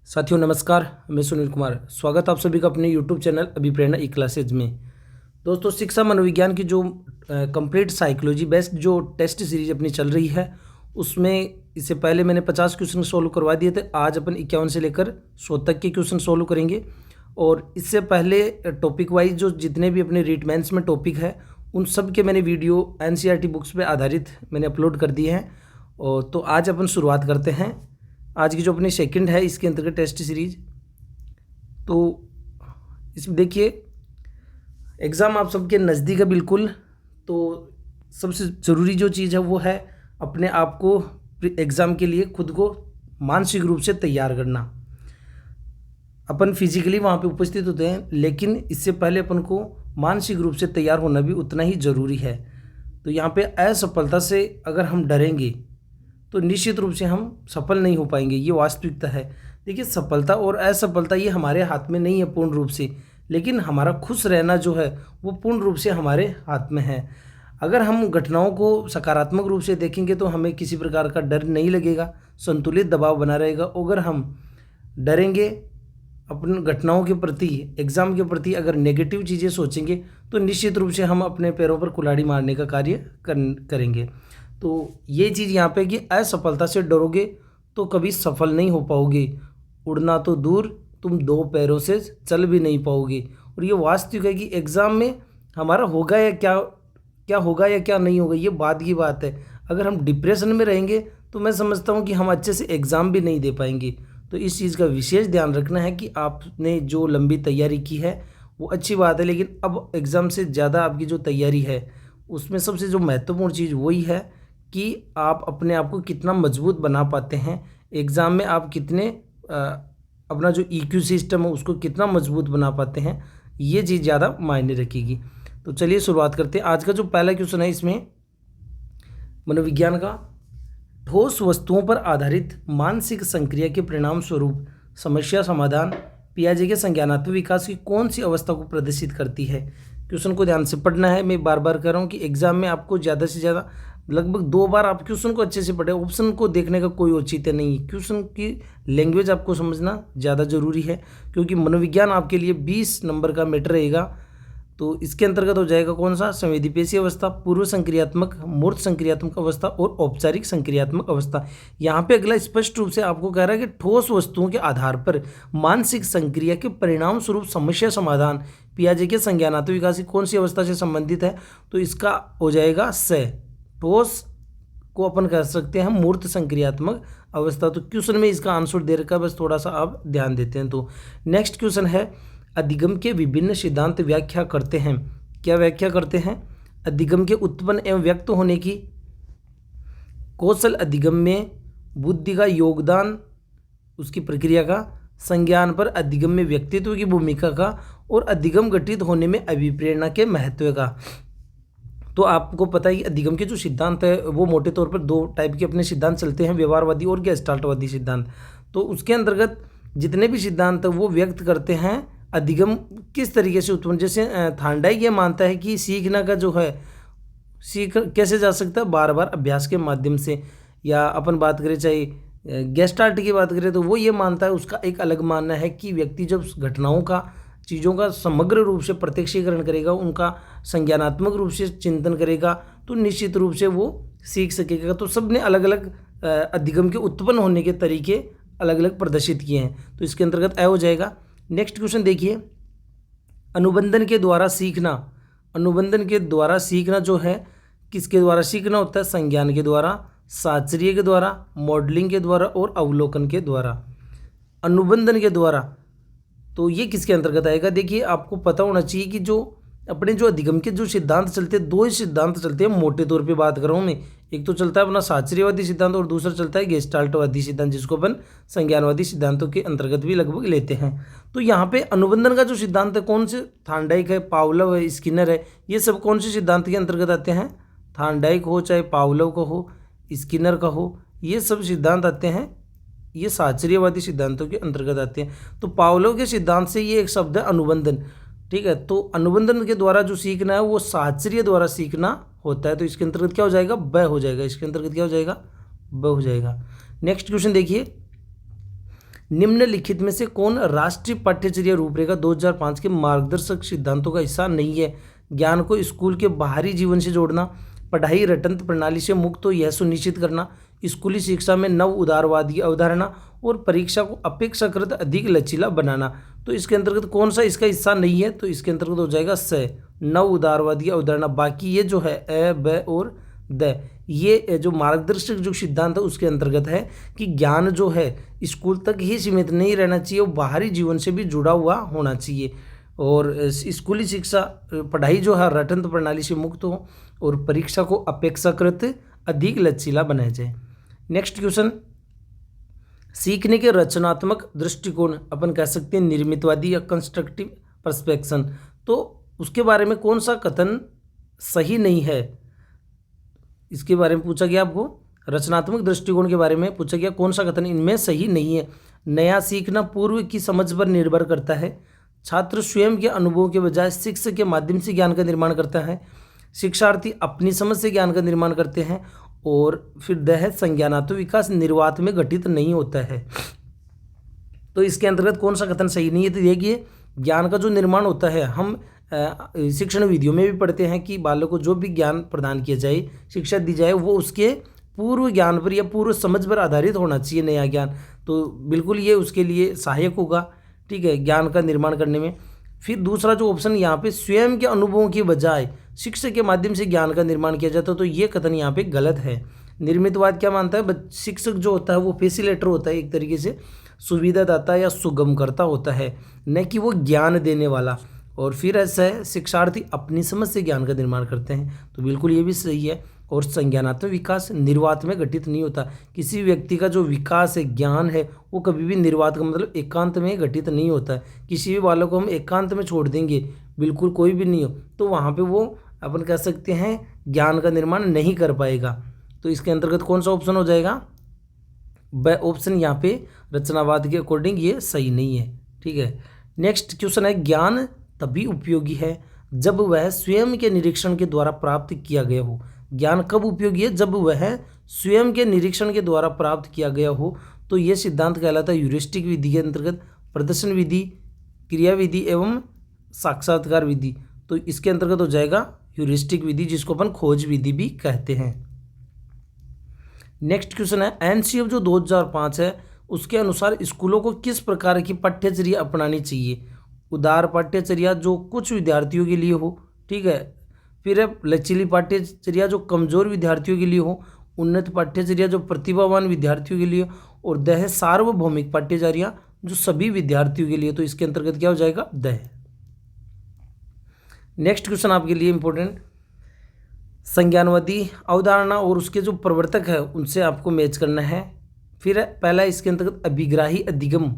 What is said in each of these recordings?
साथियों नमस्कार, मैं सुनील कुमार। स्वागत आप सभी का अपने YouTube चैनल अभिप्रेरणा ई क्लासेज में। दोस्तों, शिक्षा मनोविज्ञान की जो कंप्लीट साइकोलॉजी बेस्ड जो टेस्ट सीरीज अपनी चल रही है, उसमें इससे पहले मैंने 50 क्वेश्चन सोल्व करवा दिए थे। आज अपन 51 से लेकर 100 तक के क्वेश्चन सोल्व करेंगे। और इससे पहले टॉपिक वाइज जो जितने भी अपने रीटमेंट्स में टॉपिक है, उन सब के मैंने वीडियो NCERT बुक्स पे आधारित मैंने अपलोड कर दिए हैं। और तो आज अपन शुरुआत करते हैं। आज की जो अपनी सेकंड है, इसके अंतर्गत टेस्ट सीरीज। तो इसमें देखिए, एग्ज़ाम आप सबके नज़दीक है बिल्कुल। तो सबसे ज़रूरी जो चीज़ है वो है अपने आप को एग्ज़ाम के लिए खुद को मानसिक रूप से तैयार करना। अपन फिजिकली वहाँ पे उपस्थित होते हैं, लेकिन इससे पहले अपन को मानसिक रूप से तैयार होना भी उतना ही ज़रूरी है। तो यहाँ पे असफलता से अगर हम डरेंगे तो निश्चित रूप से हम सफल नहीं हो पाएंगे। ये वास्तविकता है। देखिए, सफलता और असफलता ये हमारे हाथ में नहीं है पूर्ण रूप से, लेकिन हमारा खुश रहना जो है वो पूर्ण रूप से हमारे हाथ में है। अगर हम घटनाओं को सकारात्मक रूप से देखेंगे तो हमें किसी प्रकार का डर नहीं लगेगा, संतुलित दबाव बना रहेगा। अगर हम डरेंगे अपने घटनाओं के प्रति, एग्ज़ाम के प्रति, अगर नेगेटिव चीज़ें सोचेंगे तो निश्चित रूप से हम अपने पैरों पर कुल्हाड़ी मारने का कार्य करेंगे। तो ये चीज़ यहाँ पे कि असफलता से डरोगे तो कभी सफल नहीं हो पाओगे। उड़ना तो दूर, तुम दो पैरों से चल भी नहीं पाओगे। और ये वास्तविक है कि एग्ज़ाम में हमारा होगा या क्या होगा या क्या नहीं होगा, ये बात की बात है। अगर हम डिप्रेशन में रहेंगे तो मैं समझता हूँ कि हम अच्छे से एग्ज़ाम भी नहीं दे पाएंगे। तो इस चीज़ का विशेष ध्यान रखना है कि आपने जो लंबी तैयारी की है वो अच्छी बात है, लेकिन अब एग्ज़ाम से ज़्यादा आपकी जो तैयारी है उसमें सबसे जो महत्वपूर्ण चीज़ वही है कि आप अपने आप को कितना मजबूत बना पाते हैं। एग्ज़ाम में आप कितने अपना जो EQ सिस्टम है उसको कितना मजबूत बना पाते हैं, ये चीज़ ज़्यादा मायने रखेगी। तो चलिए शुरुआत करते हैं। आज का जो पहला क्वेश्चन है इसमें मनोविज्ञान का, ठोस वस्तुओं पर आधारित मानसिक संक्रिया के परिणाम स्वरूप समस्या समाधान पियाजे के संज्ञानात्मक विकास की कौन सी अवस्था को प्रदर्शित करती है। क्वेश्चन को ध्यान से पढ़ना है। मैं बार बार कह रहा हूँ कि एग्ज़ाम में आपको ज़्यादा से ज़्यादा लगभग 2 बार आप क्वेश्चन को अच्छे से पढ़े। ऑप्शन को देखने का कोई औचित्य नहीं है। क्वेश्चन की लैंग्वेज आपको समझना ज़्यादा ज़रूरी है, क्योंकि मनोविज्ञान आपके लिए 20 नंबर का मैटर रहेगा। तो इसके अंतर्गत हो जाएगा कौन सा, संवेदीपेशीय अवस्था, पूर्व संक्रियात्मक, मूर्त संक्रियात्मक अवस्था और औपचारिक संक्रियात्मक अवस्था। यहाँ पे अगला स्पष्ट रूप से आपको कह रहा है कि ठोस वस्तुओं के आधार पर मानसिक संक्रिया के परिणाम स्वरूप समस्या समाधान पियाजे के संज्ञानात्मक विकास की कौन सी अवस्था से संबंधित है। तो इसका हो जाएगा स। ठोस को अपन कह सकते हैं मूर्त संक्रियात्मक अवस्था। तो क्वेश्चन में इसका आंसर दे रखा है, बस थोड़ा सा आप ध्यान देते हैं। तो नेक्स्ट क्वेश्चन है, अधिगम के विभिन्न सिद्धांत व्याख्या करते हैं। क्या व्याख्या करते हैं? अधिगम के उत्पन्न एवं व्यक्त होने की कौशल, अधिगम में बुद्धि का योगदान, उसकी प्रक्रिया का, संज्ञान पर अधिगम में व्यक्तित्व की भूमिका का, और अधिगम घटित होने में अभिप्रेरणा के महत्व का। तो आपको पता ही, अधिगम के जो सिद्धांत है वो मोटे तौर पर 2 टाइप के अपने सिद्धांत चलते हैं, व्यवहारवादी और गेस्टाल्टवादी सिद्धांत। तो उसके अंतर्गत जितने भी सिद्धांत है वो व्यक्त करते हैं अधिगम किस तरीके से उत्पन्न। जैसे थांडाइक ये मानता है कि सीखना का जो है, सीख कैसे जा सकता है, बार बार अभ्यास के माध्यम से। या अपन बात करें चाहे गेस्टाल्ट की बात करें तो वो ये मानता है, उसका एक अलग मानना है कि व्यक्ति जब घटनाओं का, चीज़ों का समग्र रूप से प्रत्यक्षीकरण करेगा, उनका संज्ञानात्मक रूप से चिंतन करेगा, तो निश्चित रूप से वो सीख सकेगा। तो सब ने अलग अलग अधिगम के उत्पन्न होने के तरीके अलग अलग प्रदर्शित किए हैं। तो इसके अंतर्गत हो जाएगा। नेक्स्ट क्वेश्चन देखिए, अनुबंधन के द्वारा सीखना। अनुबंधन के द्वारा सीखना जो है, किसके द्वारा सीखना होता है? संज्ञान के द्वारा, साचर्य के द्वारा, मॉडलिंग के द्वारा और अवलोकन के द्वारा। अनुबंधन के द्वारा, तो ये किसके अंतर्गत आएगा? देखिए, आपको पता होना चाहिए कि जो अपने जो अधिगम के जो सिद्धांत चलते हैं, 2 ही सिद्धांत चलते हैं, मोटे तौर पे बात कर रहा हूँ मैं। एक तो चलता है अपना साचर्यवादी सिद्धांत और दूसरा चलता है गेस्टाल्टवादी सिद्धांत, जिसको अपन संज्ञानवादी सिद्धांतों के अंतर्गत भी लगभग लेते हैं। तो यहाँ पे अनुबंधन का जो सिद्धांत है, कौन से? थांडाइक है, पावलोव है, स्किनर है। ये सब कौन से सिद्धांत के अंतर्गत आते हैं? थांडाइक हो, चाहे पावलोव का हो, स्किनर का हो, ये सब सिद्धांत आते हैं, ये साचर्यवादी सिद्धांतों के अंतर्गत आते हैं। तो पावलोव के सिद्धांत से ये एक शब्द है अनुबंधन, ठीक है। तो अनुबंधन के द्वारा जो सीखना है वो साचर्य द्वारा सीखना होता है। तो इसके अंतर्गत क्या हो जाएगा? ब हो जाएगा। इसके अंतर्गत क्या हो जाएगा? ब हो जाएगा। नेक्स्ट क्वेश्चन देखिए, निम्नलिखित में से कौन राष्ट्रीय पाठ्यचर्या रूपरेखा 2005 के मार्गदर्शक सिद्धांतों का हिस्सा नहीं है? ज्ञान को स्कूल के बाहरी जीवन से जोड़ना, पढ़ाई रटंत प्रणाली से मुक्त हो यह सुनिश्चित करना, स्कूली शिक्षा में नव उदारवादी अवधारणा और परीक्षा को अपेक्षाकृत अधिक लचीला बनाना। तो इसके अंतर्गत कौन सा इसका हिस्सा नहीं है? तो इसके अंतर्गत हो जाएगा स, नव उदारवादी अवधारणा। बाकी ये जो है अ, ब और द, ये जो मार्गदर्शक जो सिद्धांत है उसके अंतर्गत है कि ज्ञान जो है स्कूल तक ही सीमित नहीं रहना चाहिए, वो बाहरी जीवन से भी जुड़ा हुआ होना चाहिए। और स्कूली शिक्षा पढ़ाई जो है रटंत प्रणाली से मुक्त हो और परीक्षा को अपेक्षाकृत अधिक लचीला बनाया जाए। नेक्स्ट क्वेश्चन, सीखने के रचनात्मक दृष्टिकोण अपन कह सकते हैं निर्मितवादी या कंस्ट्रक्टिव पर्सपेक्शन। तो उसके बारे में कौन सा कथन सही नहीं है? इसके बारे में पूछा गया आपको, रचनात्मक दृष्टिकोण के बारे में पूछा गया कौन सा कथन इनमें सही नहीं है? नया सीखना पूर्व की समझ पर निर्भर करता है, छात्र स्वयं के अनुभवों के बजाय शिक्षक के माध्यम से ज्ञान का निर्माण करता है, शिक्षार्थी अपनी समझ से ज्ञान का निर्माण करते हैं, और फिर द है संज्ञानात्मक विकास निर्वात में घटित नहीं होता है। तो इसके अंतर्गत कौन सा कथन सही नहीं है? तो देखिए ज्ञान का जो निर्माण होता है, हम शिक्षण विधियों में भी पढ़ते हैं कि बालक को जो भी ज्ञान प्रदान किया जाए, शिक्षा दी जाए, वो उसके पूर्व ज्ञान पर या पूर्व समझ पर आधारित होना चाहिए नया ज्ञान। तो बिल्कुल ये उसके लिए सहायक होगा, ठीक है, ज्ञान का निर्माण करने में। फिर दूसरा जो ऑप्शन यहाँ पे स्वयं के अनुभवों के बजाय शिक्षक के माध्यम से ज्ञान का निर्माण किया जाता है, तो ये कथन यहाँ पे गलत है। निर्मितवाद क्या मानता है? शिक्षक जो होता है वो फैसिलिटेटर होता है, एक तरीके से सुविधादाता या सुगमकर्ता होता है, न कि वो ज्ञान देने वाला। और फिर ऐसा है शिक्षार्थी अपनी समझ से ज्ञान का निर्माण करते हैं, तो बिल्कुल ये भी सही है। और संज्ञानात्मक विकास निर्वात में घटित नहीं होता। किसी व्यक्ति का जो विकास है, ज्ञान है, वो कभी भी निर्वात का मतलब एकांत में घटित नहीं होता है। किसी भी बालक को हम एकांत में छोड़ देंगे, बिल्कुल कोई भी नहीं हो, तो वहाँ पे वो अपन कह सकते हैं ज्ञान का निर्माण नहीं कर पाएगा। तो इसके अंतर्गत कौन सा ऑप्शन हो जाएगा? ब ऑप्शन यहाँ पे रचनावाद के अकॉर्डिंग ये सही नहीं है, ठीक है। नेक्स्ट क्वेश्चन है, ज्ञान तभी उपयोगी है जब वह स्वयं के निरीक्षण के द्वारा प्राप्त किया गया हो। ज्ञान कब उपयोगी है? जब वह स्वयं के निरीक्षण के द्वारा प्राप्त किया गया हो। तो यह सिद्धांत कहलाता है ह्यूरिस्टिक विधि के अंतर्गत प्रदर्शन विधि, क्रिया विधि एवं साक्षात्कार विधि। तो इसके अंतर्गत हो जाएगा ह्यूरिस्टिक विधि, जिसको अपन खोज विधि भी कहते हैं। नेक्स्ट क्वेश्चन है, एनसीएफ जो 2005 है उसके अनुसार स्कूलों को किस प्रकार की पाठ्यचर्या अपनानी चाहिए? उदार पाठ्यचर्या जो कुछ विद्यार्थियों के लिए हो, ठीक है। फिर है लचीली पाठ्यचर्या जो कमजोर विद्यार्थियों के लिए हो, उन्नत पाठ्यचर्या जो प्रतिभावान विद्यार्थियों के लिए हो, और द है सार्वभौमिक पाठ्यचर्या जो सभी विद्यार्थियों के लिए। तो इसके अंतर्गत क्या हो जाएगा? द है। नेक्स्ट क्वेश्चन आपके लिए इंपॉर्टेंट, संज्ञानवादी अवधारणा और उसके जो प्रवर्तक है उनसे आपको मैच करना है। फिर पहला इसके अंतर्गत अभिग्राही अधिगम,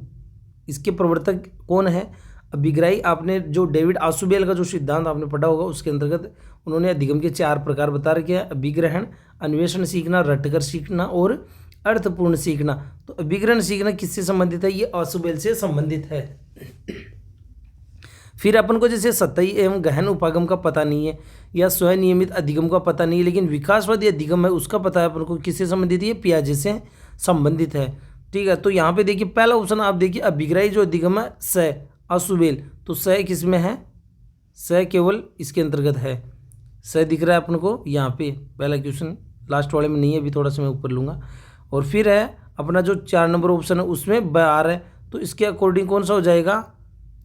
इसके प्रवर्तक कौन है? अभिग्राही, आपने जो डेविड आसुबेल का जो सिद्धांत आपने पढ़ा होगा उसके अंतर्गत उन्होंने अधिगम के 4 प्रकार बता रखे हैं, अभिग्रहण, अन्वेषण सीखना, रटकर सीखना और अर्थपूर्ण सीखना। तो अभिग्रहण सीखना किससे संबंधित है? ये आसुबेल से संबंधित है। फिर अपन को जैसे सतही एवं गहन उपागम का पता नहीं है या स्वनियमित अधिगम का पता नहीं है, लेकिन विकासवादी अधिगम है उसका पता है अपन को, किससे संबंधित है? ये पियाजे से संबंधित है, ठीक है। तो यहाँ पे देखिए पहला ऑप्शन आप देखिए, अभिग्राही जो अधिगम है स आसुबेल, तो स किस में है? स केवल इसके अंतर्गत है, स दिख रहा है अपन को यहाँ पे। पहला क्वेश्चन लास्ट वाले में नहीं है, अभी थोड़ा सा मैं ऊपर लूँगा। और फिर है अपना जो 4 नंबर ऑप्शन है उसमें ब आ रहा है, तो इसके अकॉर्डिंग कौन सा हो जाएगा?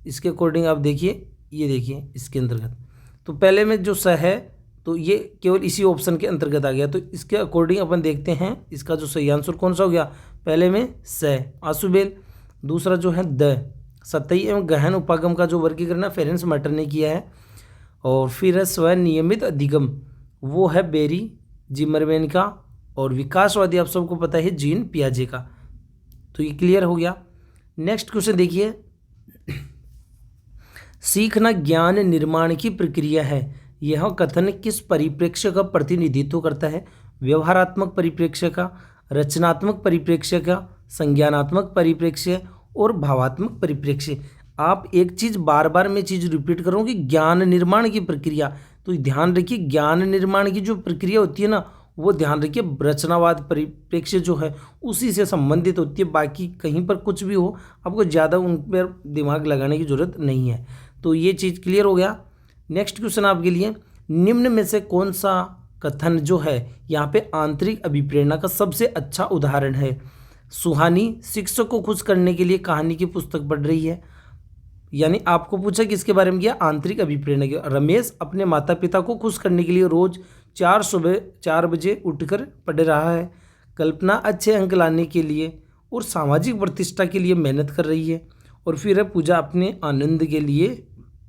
इसके अकॉर्डिंग आप देखिए, ये देखिए इसके अंतर्गत, तो पहले में जो स है तो ये केवल इसी ऑप्शन के अंतर्गत आ गया। तो इसके अकॉर्डिंग अपन देखते हैं इसका जो सही आंसर कौन सा हो गया? पहले में स आसुबेल, दूसरा जो है द सतही एवं गहन उपागम का जो वर्गीकरण फेरेंस मैटर ने किया है। और फिर है स्वनियमित अधिगम, वो है बेरी जिमरमैन का, और विकासवादी आप सबको पता है जीन पियाजे का। तो ये क्लियर हो गया। नेक्स्ट क्वेश्चन देखिए, सीखना ज्ञान निर्माण की प्रक्रिया है, यह कथन किस परिप्रेक्ष्य का प्रतिनिधित्व करता है? व्यवहारात्मक परिप्रेक्ष्य का, रचनात्मक परिप्रेक्ष्य का, संज्ञानात्मक परिप्रेक्ष्य और भावात्मक परिप्रेक्ष्य। आप एक चीज़ बार बार मैं चीज़ रिपीट करूँ कि ज्ञान निर्माण की प्रक्रिया, तो ध्यान रखिए ज्ञान निर्माण की जो प्रक्रिया होती है ना, वो ध्यान रखिए रचनावाद परिप्रेक्ष्य जो है उसी से संबंधित होती है, बाकी कहीं पर कुछ भी हो आपको ज़्यादा उन पर दिमाग लगाने की ज़रूरत नहीं है। तो ये चीज़ क्लियर हो गया। नेक्स्ट क्वेश्चन आपके लिए, निम्न में से कौन सा कथन जो है यहाँ पे आंतरिक अभिप्रेरणा का सबसे अच्छा उदाहरण है? सुहानी शिक्षक को खुश करने के लिए कहानी की पुस्तक पढ़ रही है, यानी आपको पूछा किसके बारे में किया? आंतरिक अभिप्रेरणा के। रमेश अपने माता पिता को खुश करने के लिए रोज सुबह 4 बजे उठकर पढ़ रहा है। कल्पना अच्छे अंक लाने के लिए और सामाजिक प्रतिष्ठा के लिए मेहनत कर रही है। और फिर है पूजा अपने आनंद के लिए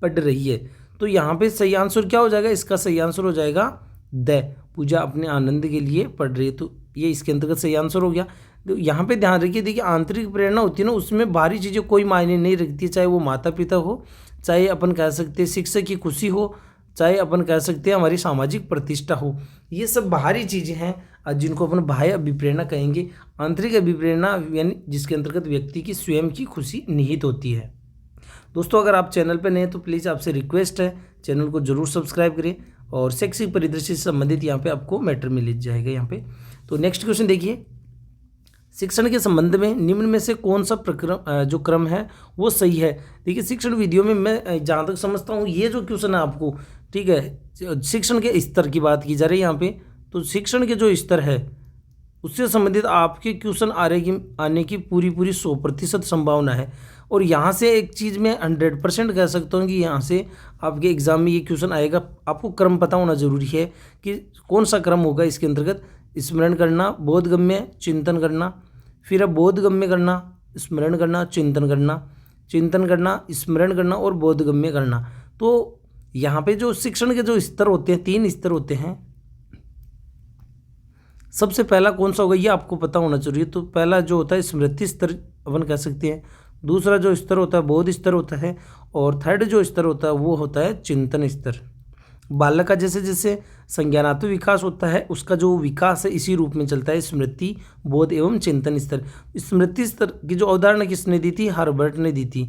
पढ़ रही है। तो यहाँ पे सही आंसर क्या हो जाएगा? इसका सही आंसर हो जाएगा द, पूजा अपने आनंद के लिए पढ़ रही है। तो ये इसके अंतर्गत सही आंसर हो गया। तो यहाँ पे ध्यान रखिए, देखिए आंतरिक प्रेरणा होती है ना, उसमें बाहरी चीज़ें कोई मायने नहीं रखती, चाहे वो माता पिता हो, चाहे अपन कह सकते हैं शिक्षक की खुशी हो, चाहे अपन कह सकते हैं हमारी सामाजिक प्रतिष्ठा हो। ये सब बाहरी चीज़ें हैं जिनको अपन बाह्य अभिप्रेरणा कहेंगे। आंतरिक अभिप्रेरणा यानी जिसके अंतर्गत व्यक्ति की स्वयं की खुशी निहित होती है। दोस्तों अगर आप चैनल पर नए हैं तो प्लीज़ आपसे रिक्वेस्ट है चैनल को जरूर सब्सक्राइब करें और शैक्षिक परिदृश्य से संबंधित यहाँ पे आपको मैटर मिल जाएगा यहाँ पे। तो नेक्स्ट क्वेश्चन देखिए, शिक्षण के संबंध में निम्न में से कौन सा जो क्रम है वो सही है? देखिए शिक्षण वीडियो में मैं जहाँ तक समझता हूँ ये जो क्वेश्चन है आपको, ठीक है, शिक्षण के स्तर की बात की जा रही है यहाँ पे। तो शिक्षण के जो स्तर है उससे संबंधित आपके क्वेश्चन आने की पूरी 100% संभावना है। और यहाँ से एक चीज़ मैं 100% कह सकता हूँ कि यहाँ से आपके एग्जाम में ये क्वेश्चन आएगा। आपको क्रम पता होना जरूरी है कि कौन सा क्रम होगा इसके अंतर्गत। स्मरण करना, बोधगम्य, चिंतन करना, फिर अब बोधगम्य करना, स्मरण करना, चिंतन करना, चिंतन करना, स्मरण करना और बोधगम्य करना। तो यहाँ पे जो शिक्षण के जो स्तर होते हैं 3 स्तर होते हैं। सबसे पहला कौन सा होगा ये आपको पता होना चाहिए। तो पहला जो होता है स्मृति स्तर अपन कह सकते हैं, दूसरा जो स्तर होता है बोध स्तर होता है, और थर्ड जो स्तर होता है वो होता है चिंतन स्तर। बालक का जैसे जैसे संज्ञानात्मक विकास होता है उसका जो विकास है इसी रूप में चलता है स्मृति, बोध एवं चिंतन स्तर। स्मृति स्तर की जो अवधारणा किसने दी थी? हर्बर्ट ने दी थी,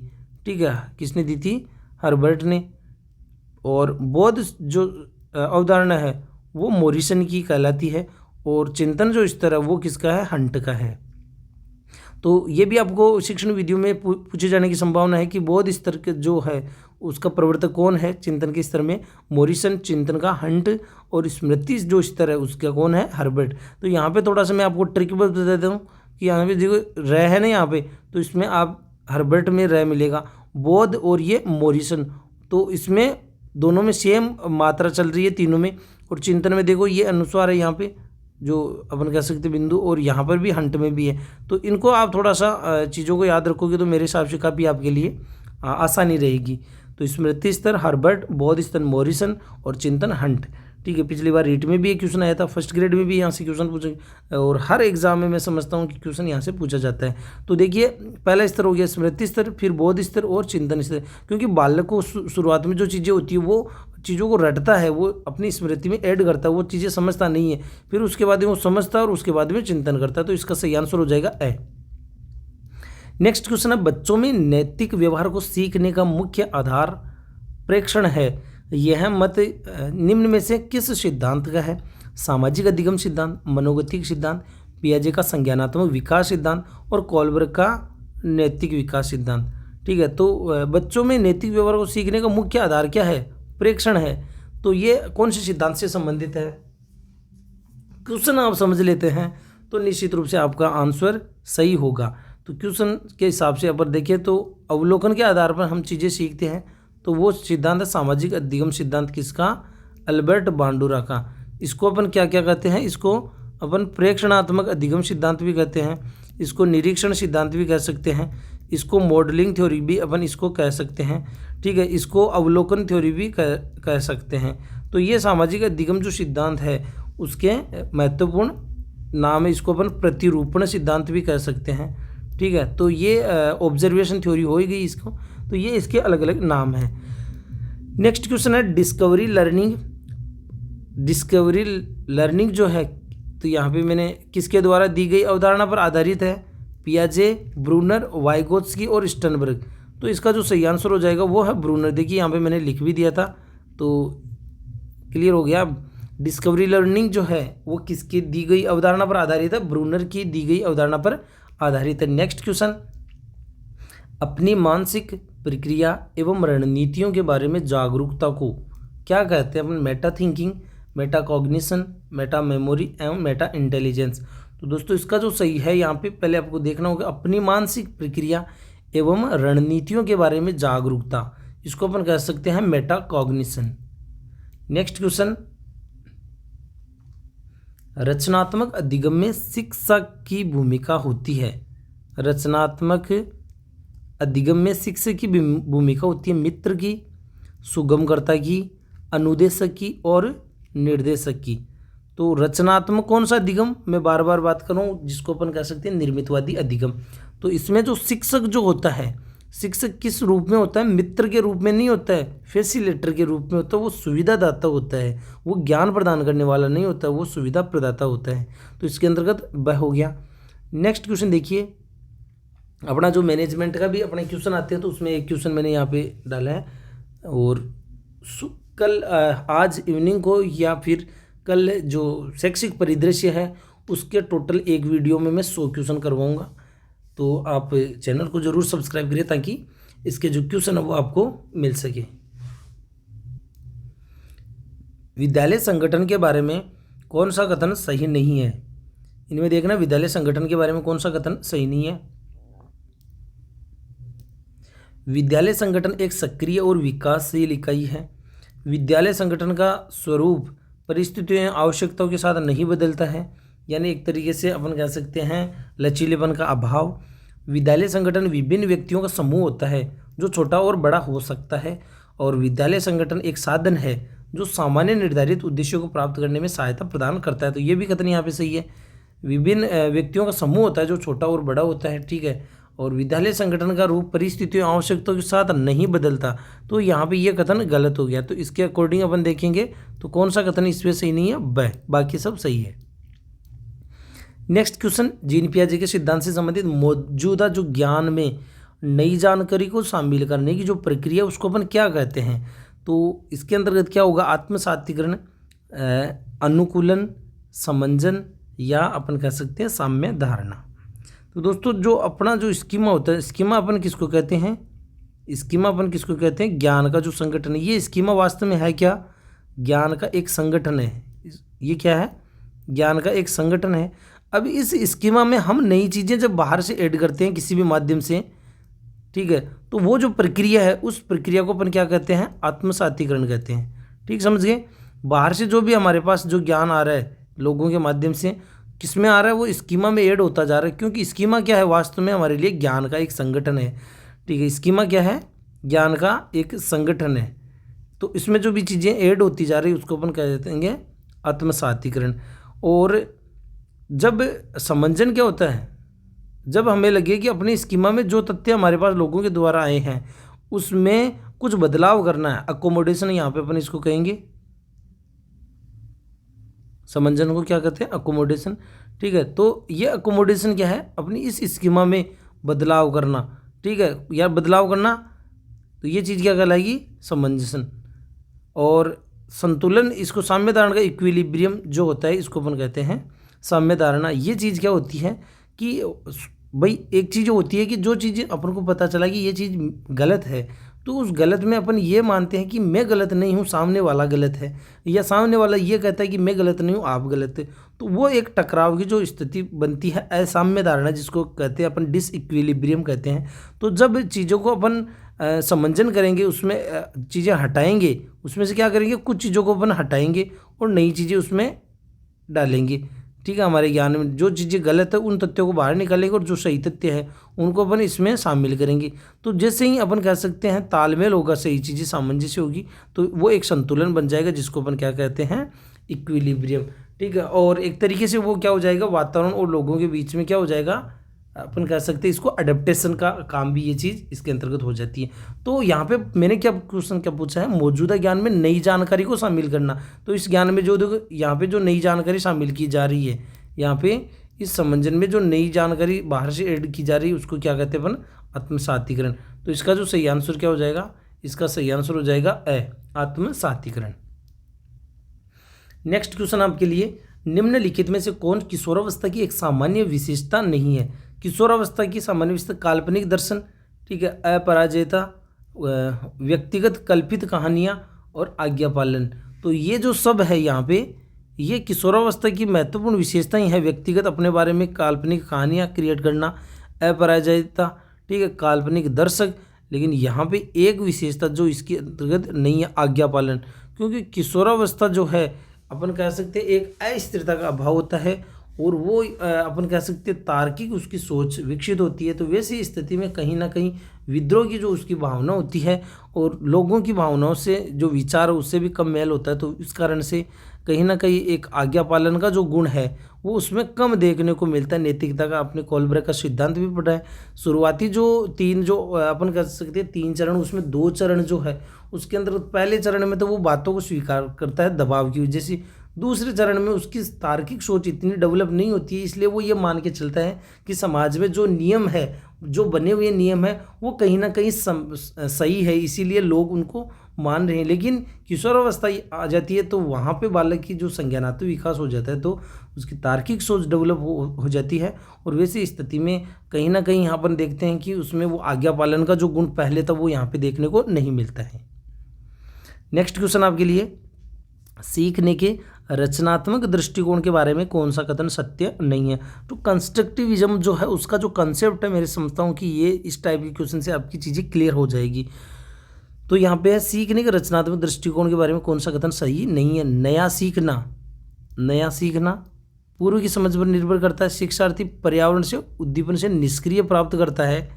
ठीक है, किसने दी थी? हर्बर्ट ने। और बोध जो अवधारणा है वो मॉरिसन की कहलाती है, और चिंतन जो स्तर है वो किसका है? हंट का है। तो ये भी आपको शिक्षण वीडियो में पूछे जाने की संभावना है कि बोध स्तर के जो है उसका प्रवर्तक कौन है चिंतन के स्तर में? मॉरिसन, चिंतन का हंट, और स्मृति जो स्तर है उसका कौन है? हर्बर्ट। तो यहाँ पे थोड़ा सा मैं आपको ट्रिक बता देता हूँ कि यहाँ पे देखो र है ना यहाँ पे, तो इसमें आप हर्बर्ट में र मिलेगा, बोध और ये मॉरिसन, तो इसमें दोनों में सेम मात्रा चल रही है तीनों में। और चिंतन में देखो ये अनुस्वार है यहाँ पे जो अपन कह सकते बिंदु, और यहाँ पर भी हंट में भी है। तो इनको आप थोड़ा सा चीज़ों को याद रखोगे तो मेरे हिसाब से काफ़ी आपके लिए आसानी रहेगी। तो स्मृति स्तर हर्बर्ट, बोध स्तर मॉरिसन और चिंतन हंट, ठीक है। पिछली बार रीट में भी एक क्वेश्चन आया था, फर्स्ट ग्रेड में भी यहाँ से क्वेश्चन पूछे, और हर एग्जाम में मैं समझता हूँ कि क्वेश्चन यहाँ से पूछा जाता है। तो देखिए पहला स्तर हो गया स्मृति स्तर, फिर बोध स्तर और चिंतन स्तर। क्योंकि बालक को शुरुआत में जो चीज़ें होती है वो चीज़ों को रटता है, वो अपनी स्मृति में ऐड करता है, वो चीज़ें समझता नहीं है, फिर उसके बाद में वो समझता है और उसके बाद में चिंतन करता है। तो इसका सही आंसर हो जाएगा ए। नेक्स्ट क्वेश्चन है, बच्चों में नैतिक व्यवहार को सीखने का मुख्य आधार प्रेक्षण है। यह मत निम्न में से किस सिद्धांत का है? सामाजिक अधिगम सिद्धांत, मनोगतिक सिद्धांत, पियाजे का संज्ञानात्मक विकास सिद्धांत और कोलबर्ग का नैतिक विकास सिद्धांत, ठीक है। तो बच्चों में नैतिक व्यवहार को सीखने का मुख्य आधार क्या है? प्रेक्षण है। तो ये कौन से सिद्धांत से संबंधित है? क्वेश्चन आप समझ लेते हैं तो निश्चित रूप से आपका आंसर सही होगा। तो क्वेश्चन के हिसाब से अगर देखें तो अवलोकन के आधार पर हम चीज़ें सीखते हैं, तो वो सिद्धांत है सामाजिक अधिगम सिद्धांत। किसका? अल्बर्ट बांडुरा का। इसको अपन क्या क्या कहते हैं? इसको अपन प्रेक्षणात्मक अधिगम सिद्धांत भी कहते हैं, इसको निरीक्षण सिद्धांत भी कह सकते हैं, इसको मॉडलिंग थ्योरी भी अपन इसको कह सकते हैं, ठीक है, इसको अवलोकन थ्योरी भी कह सकते हैं। तो ये सामाजिक अधिगम जो सिद्धांत है उसके महत्वपूर्ण नाम है। इसको अपन प्रतिरूपण सिद्धांत भी कह सकते हैं, ठीक है। तो ये ऑब्जर्वेशन थ्योरी हो ही गई इसको, तो ये इसके अलग अलग नाम हैं। नेक्स्ट क्वेश्चन है डिस्कवरी लर्निंग। डिस्कवरी लर्निंग जो है तो यहाँ पे मैंने किसके द्वारा दी गई अवधारणा पर आधारित है? पियाजे, ब्रूनर, वाइगोत्स्की और स्टर्नबर्ग। तो इसका जो सही आंसर हो जाएगा वो है ब्रूनर। देखिए यहाँ पे मैंने लिख भी दिया था तो क्लियर हो गया। डिस्कवरी लर्निंग जो है वो किसकी दी गई अवधारणा पर आधारित है? ब्रूनर की दी गई अवधारणा पर आधारित है। नेक्स्ट क्वेश्चन, अपनी मानसिक प्रक्रिया एवं रणनीतियों के बारे में जागरूकता को क्या कहते हैं? अपन meta thinking, meta cognition, meta memory एवं मेटा इंटेलिजेंस। तो दोस्तों इसका जो सही है यहाँ पे पहले आपको देखना होगा, अपनी मानसिक प्रक्रिया एवं रणनीतियों के बारे में जागरूकता, इसको अपन कह सकते हैं मेटा कॉग्निशन। नेक्स्ट क्वेश्चन, रचनात्मक अधिगम में शिक्षक की भूमिका होती है। रचनात्मक अधिगम में शिक्षक की भूमिका होती है मित्र की, सुगमकर्ता की, अनुदेशक की और निर्देशक की। तो रचनात्मक कौन सा अधिगम, मैं बार बार बात कर रहा हूँ, जिसको अपन कह सकते हैं निर्मितवादी अधिगम। तो इसमें जो शिक्षक जो होता है, शिक्षक किस रूप में होता है? मित्र के रूप में नहीं होता है, फैसिलिटेटर के रूप में होता है, वो सुविधादाता होता है, वो ज्ञान प्रदान करने वाला नहीं होता, वो सुविधा प्रदाता होता है। तो इसके अंतर्गत वह हो गया। नेक्स्ट क्वेश्चन देखिए, अपना जो मैनेजमेंट का भी अपने क्वेश्चन आते हैं, तो उसमें एक क्वेश्चन मैंने यहाँ पे डाला है, और कल आज इवनिंग को या फिर कल जो शैक्षिक परिदृश्य है उसके टोटल एक वीडियो में मैं 100 क्वेश्चन करवाऊँगा। तो आप चैनल को ज़रूर सब्सक्राइब करिए ताकि इसके जो क्वेश्चन है वो आपको मिल सके। विद्यालय संगठन के बारे में कौन सा कथन सही नहीं है? इनमें देखना, विद्यालय संगठन के बारे में कौन सा कथन सही नहीं है? विद्यालय संगठन एक सक्रिय और विकासशील इकाई है। विद्यालय संगठन का स्वरूप परिस्थितियों या आवश्यकताओं के साथ नहीं बदलता है, यानी एक तरीके से अपन कह सकते हैं लचीलेपन का अभाव। विद्यालय संगठन विभिन्न व्यक्तियों का समूह होता है जो छोटा और बड़ा हो सकता है, और विद्यालय संगठन एक साधन है जो सामान्य निर्धारित उद्देश्यों को प्राप्त करने में सहायता प्रदान करता है। तो ये भी कथन यहाँ पे सही है, विभिन्न व्यक्तियों का समूह होता है जो छोटा और बड़ा होता है, ठीक है, और विद्यालय संगठन का रूप परिस्थितियों आवश्यकताओं के साथ नहीं बदलता। तो यहाँ पे ये कथन गलत हो गया। तो इसके अकॉर्डिंग अपन देखेंगे तो कौन सा कथन इसमें सही नहीं है? ब, बाकी सब सही है। नेक्स्ट क्वेश्चन, जीन पियाजे के सिद्धांत से संबंधित मौजूदा जो ज्ञान में नई जानकारी को शामिल करने की जो प्रक्रिया उसको अपन क्या कहते हैं? तो इसके अंतर्गत क्या होगा? आत्मसातीकरण, अनुकूलन, समंजन, या अपन कह सकते हैं साम्य धारणा। तो दोस्तों जो अपना जो स्कीमा होता है, स्कीमा अपन किसको कहते हैं? स्कीमा अपन किसको कहते हैं? ज्ञान का जो संगठन है। ये स्कीमा वास्तव में है क्या? ज्ञान का एक संगठन है। ये क्या है? ज्ञान का एक संगठन है। अब इस स्कीमा में हम नई चीज़ें जब बाहर से ऐड करते हैं किसी भी माध्यम से, ठीक है, तो वो जो प्रक्रिया है उस प्रक्रिया को अपन क्या कहते हैं? आत्मसातीकरण कहते हैं। ठीक, समझ गए? बाहर से जो भी हमारे पास जो ज्ञान आ रहा है लोगों के माध्यम से, किस में आ रहा है? वो स्कीमा में ऐड होता जा रहा है, क्योंकि स्कीमा क्या है? वास्तव में हमारे लिए ज्ञान का एक संगठन है। ठीक है, स्कीमा क्या है? ज्ञान का एक संगठन है। तो इसमें जो भी चीज़ें ऐड होती जा रही है उसको अपन कह देंगे आत्मसातीकरण। और जब समंजन क्या होता है? जब हमें लगे कि अपनी स्कीमा में जो तथ्य हमारे पास लोगों के द्वारा आए हैं उसमें कुछ बदलाव करना है, अकोमोडेशन यहाँ पे अपन इसको कहेंगे। समंजन को क्या कहते हैं? अकोमोडेशन। ठीक है, तो ये अकोमोडेशन क्या है? अपनी इस स्कीमा में बदलाव करना। ठीक है यार, बदलाव करना, तो ये चीज़ क्या कहलाएगी? समंजसन। और संतुलन, इसको साम्य धारणा का इक्विलिब्रियम जो होता है इसको अपन कहते हैं साम्य धारणा। ये चीज़ क्या होती है कि भाई एक चीज़ होती है कि जो चीज़ अपन को पता चला कि ये चीज़ गलत है, तो उस गलत में अपन ये मानते हैं कि मैं गलत नहीं हूँ, सामने वाला गलत है, या सामने वाला ये कहता है कि मैं गलत नहीं हूँ, आप गलत है। तो वो एक टकराव की जो स्थिति बनती है, असाम्य धारणा जिसको कहते हैं अपन, डिसइक्विलिब्रियम कहते हैं। तो जब चीज़ों को अपन समंजन करेंगे, उसमें चीज़ें हटाएंगे, उसमें से क्या करेंगे? कुछ चीज़ों को अपन हटाएंगे और नई चीज़ें उसमें डालेंगे। ठीक है, हमारे ज्ञान में जो चीज़ें गलत है उन तथ्यों को बाहर निकालेंगे और जो सही तथ्य है उनको अपन इसमें शामिल करेंगे। तो जैसे ही अपन कह सकते हैं तालमेल होगा, सही चीज़ें सामंजस्य होगी, तो वो एक संतुलन बन जाएगा जिसको अपन क्या कहते हैं? इक्विलिब्रियम। ठीक है, और एक तरीके से वो क्या हो जाएगा? वातावरण और लोगों के बीच में क्या हो जाएगा? अपन कह सकते हैं इसको अडेप्टेशन का काम भी ये चीज़ इसके अंतर्गत हो जाती है। तो यहाँ पे मैंने क्या क्वेश्चन क्या पूछा है? मौजूदा ज्ञान में नई जानकारी को शामिल करना। तो इस ज्ञान में जो देखो यहाँ पे जो नई जानकारी शामिल की जा रही है, यहाँ पे इस समंजन में जो नई जानकारी बाहर से ऐड की जा रही है उसको क्या कहते हैं अपन? आत्मसातीकरण। तो इसका जो सही आंसर क्या हो जाएगा? इसका सही आंसर हो जाएगा ए, आत्मसातीकरण। नेक्स्ट क्वेश्चन आपके लिए, निम्नलिखित में से कौन किशोरावस्था की एक सामान्य विशेषता नहीं है? किशोरावस्था की सामान्य विशेषता काल्पनिक दर्शन, ठीक है, अपराजेयता, व्यक्तिगत कल्पित कहानियाँ और आज्ञा पालन। तो ये जो सब है यहाँ पे, ये किशोरावस्था की महत्वपूर्ण विशेषताएं हैं। व्यक्तिगत अपने बारे में काल्पनिक कहानियाँ क्रिएट करना, अपराजेयता, ठीक है, काल्पनिक दर्शक। लेकिन यहाँ पे एक विशेषता जो इसके अंतर्गत नहीं है, आज्ञा पालन, क्योंकि किशोरावस्था जो है अपन कह सकते हैं एक अस्थिरता का अभाव होता है और वो अपन कह सकते हैं तार्किक उसकी सोच विकसित होती है। तो वैसी स्थिति में कहीं ना कहीं विद्रोह की जो उसकी भावना होती है और लोगों की भावनाओं से जो विचार है उससे भी कम मेल होता है। तो इस कारण से कहीं ना कहीं एक आज्ञा पालन का जो गुण है वो उसमें कम देखने को मिलता है। नैतिकता का आपने कोलब्रग का सिद्धांत भी पढ़ा है। शुरुआती जो तीन जो अपन कह सकते हैं 3 चरण, उसमें 2 चरण जो है उसके अंदर पहले चरण में तो वो बातों को स्वीकार करता है दबाव की वजह से। दूसरे चरण में उसकी तार्किक सोच इतनी डेवलप नहीं होती है, इसलिए वो ये मान के चलता है कि समाज में जो नियम है, जो बने हुए नियम है वो कहीं ना कहीं सही है, इसीलिए लोग उनको मान रहे हैं। लेकिन किशोरावस्था आ जाती है तो वहाँ पे बालक की जो संज्ञानात्मक विकास हो जाता है तो उसकी तार्किक सोच डेवलप हो जाती है। और वैसी स्थिति में कहीं ना कहीं यहाँ पर देखते हैं कि उसमें वो आज्ञा पालन का जो गुण पहले था वो यहाँ पे देखने को नहीं मिलता है। नेक्स्ट क्वेश्चन आपके लिए, सीखने के रचनात्मक दृष्टिकोण के बारे में कौन सा कथन सत्य नहीं है? तो कंस्ट्रक्टिविज्म जो है उसका जो कंसेप्ट है, मेरे समझता हूँ कि ये इस टाइप के क्वेश्चन से आपकी चीज़ें क्लियर हो जाएगी। तो यहाँ पे है सीखने के रचनात्मक दृष्टिकोण के बारे में कौन सा कथन सही नहीं है? नया सीखना पूर्व की समझ पर निर्भर करता है। शिक्षार्थी पर्यावरण से उद्दीपन से निष्क्रिय प्राप्त करता है।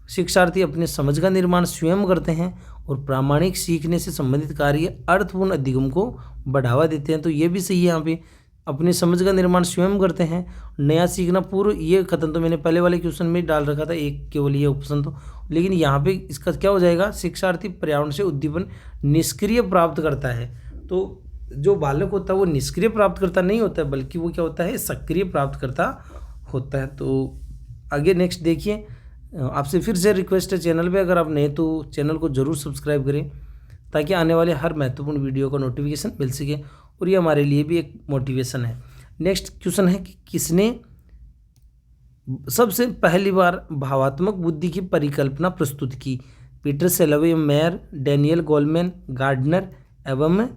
शिक्षार्थी अपने समझ का निर्माण स्वयं करते हैं और प्रामाणिक सीखने से संबंधित कार्य अर्थपूर्ण अधिगम को बढ़ावा देते हैं। तो ये भी सही है, यहाँ पे अपनी समझ का निर्माण स्वयं करते हैं। नया सीखना पूर्व, ये कथन तो मैंने पहले वाले क्वेश्चन में डाल रखा था, एक केवल ये ऑप्शन तो, लेकिन यहाँ पे इसका क्या हो जाएगा? शिक्षार्थी पर्यावरण से उद्दीपन निष्क्रिय प्राप्त करता है। तो जो बालक होता है वो निष्क्रिय प्राप्त करता नहीं होता है, बल्कि वो क्या होता है? सक्रिय प्राप्त करता होता है। तो आगे नेक्स्ट देखिए, आपसे फिर से रिक्वेस्ट है, चैनल पे अगर आप नए तो चैनल को ज़रूर सब्सक्राइब करें ताकि आने वाले हर महत्वपूर्ण वीडियो का नोटिफिकेशन मिल सके और ये हमारे लिए भी एक मोटिवेशन है। नेक्स्ट क्वेश्चन है कि किसने सबसे पहली बार भावात्मक बुद्धि की परिकल्पना प्रस्तुत की? Peter Salovey, Mayer, Daniel Goleman, Gardner एवं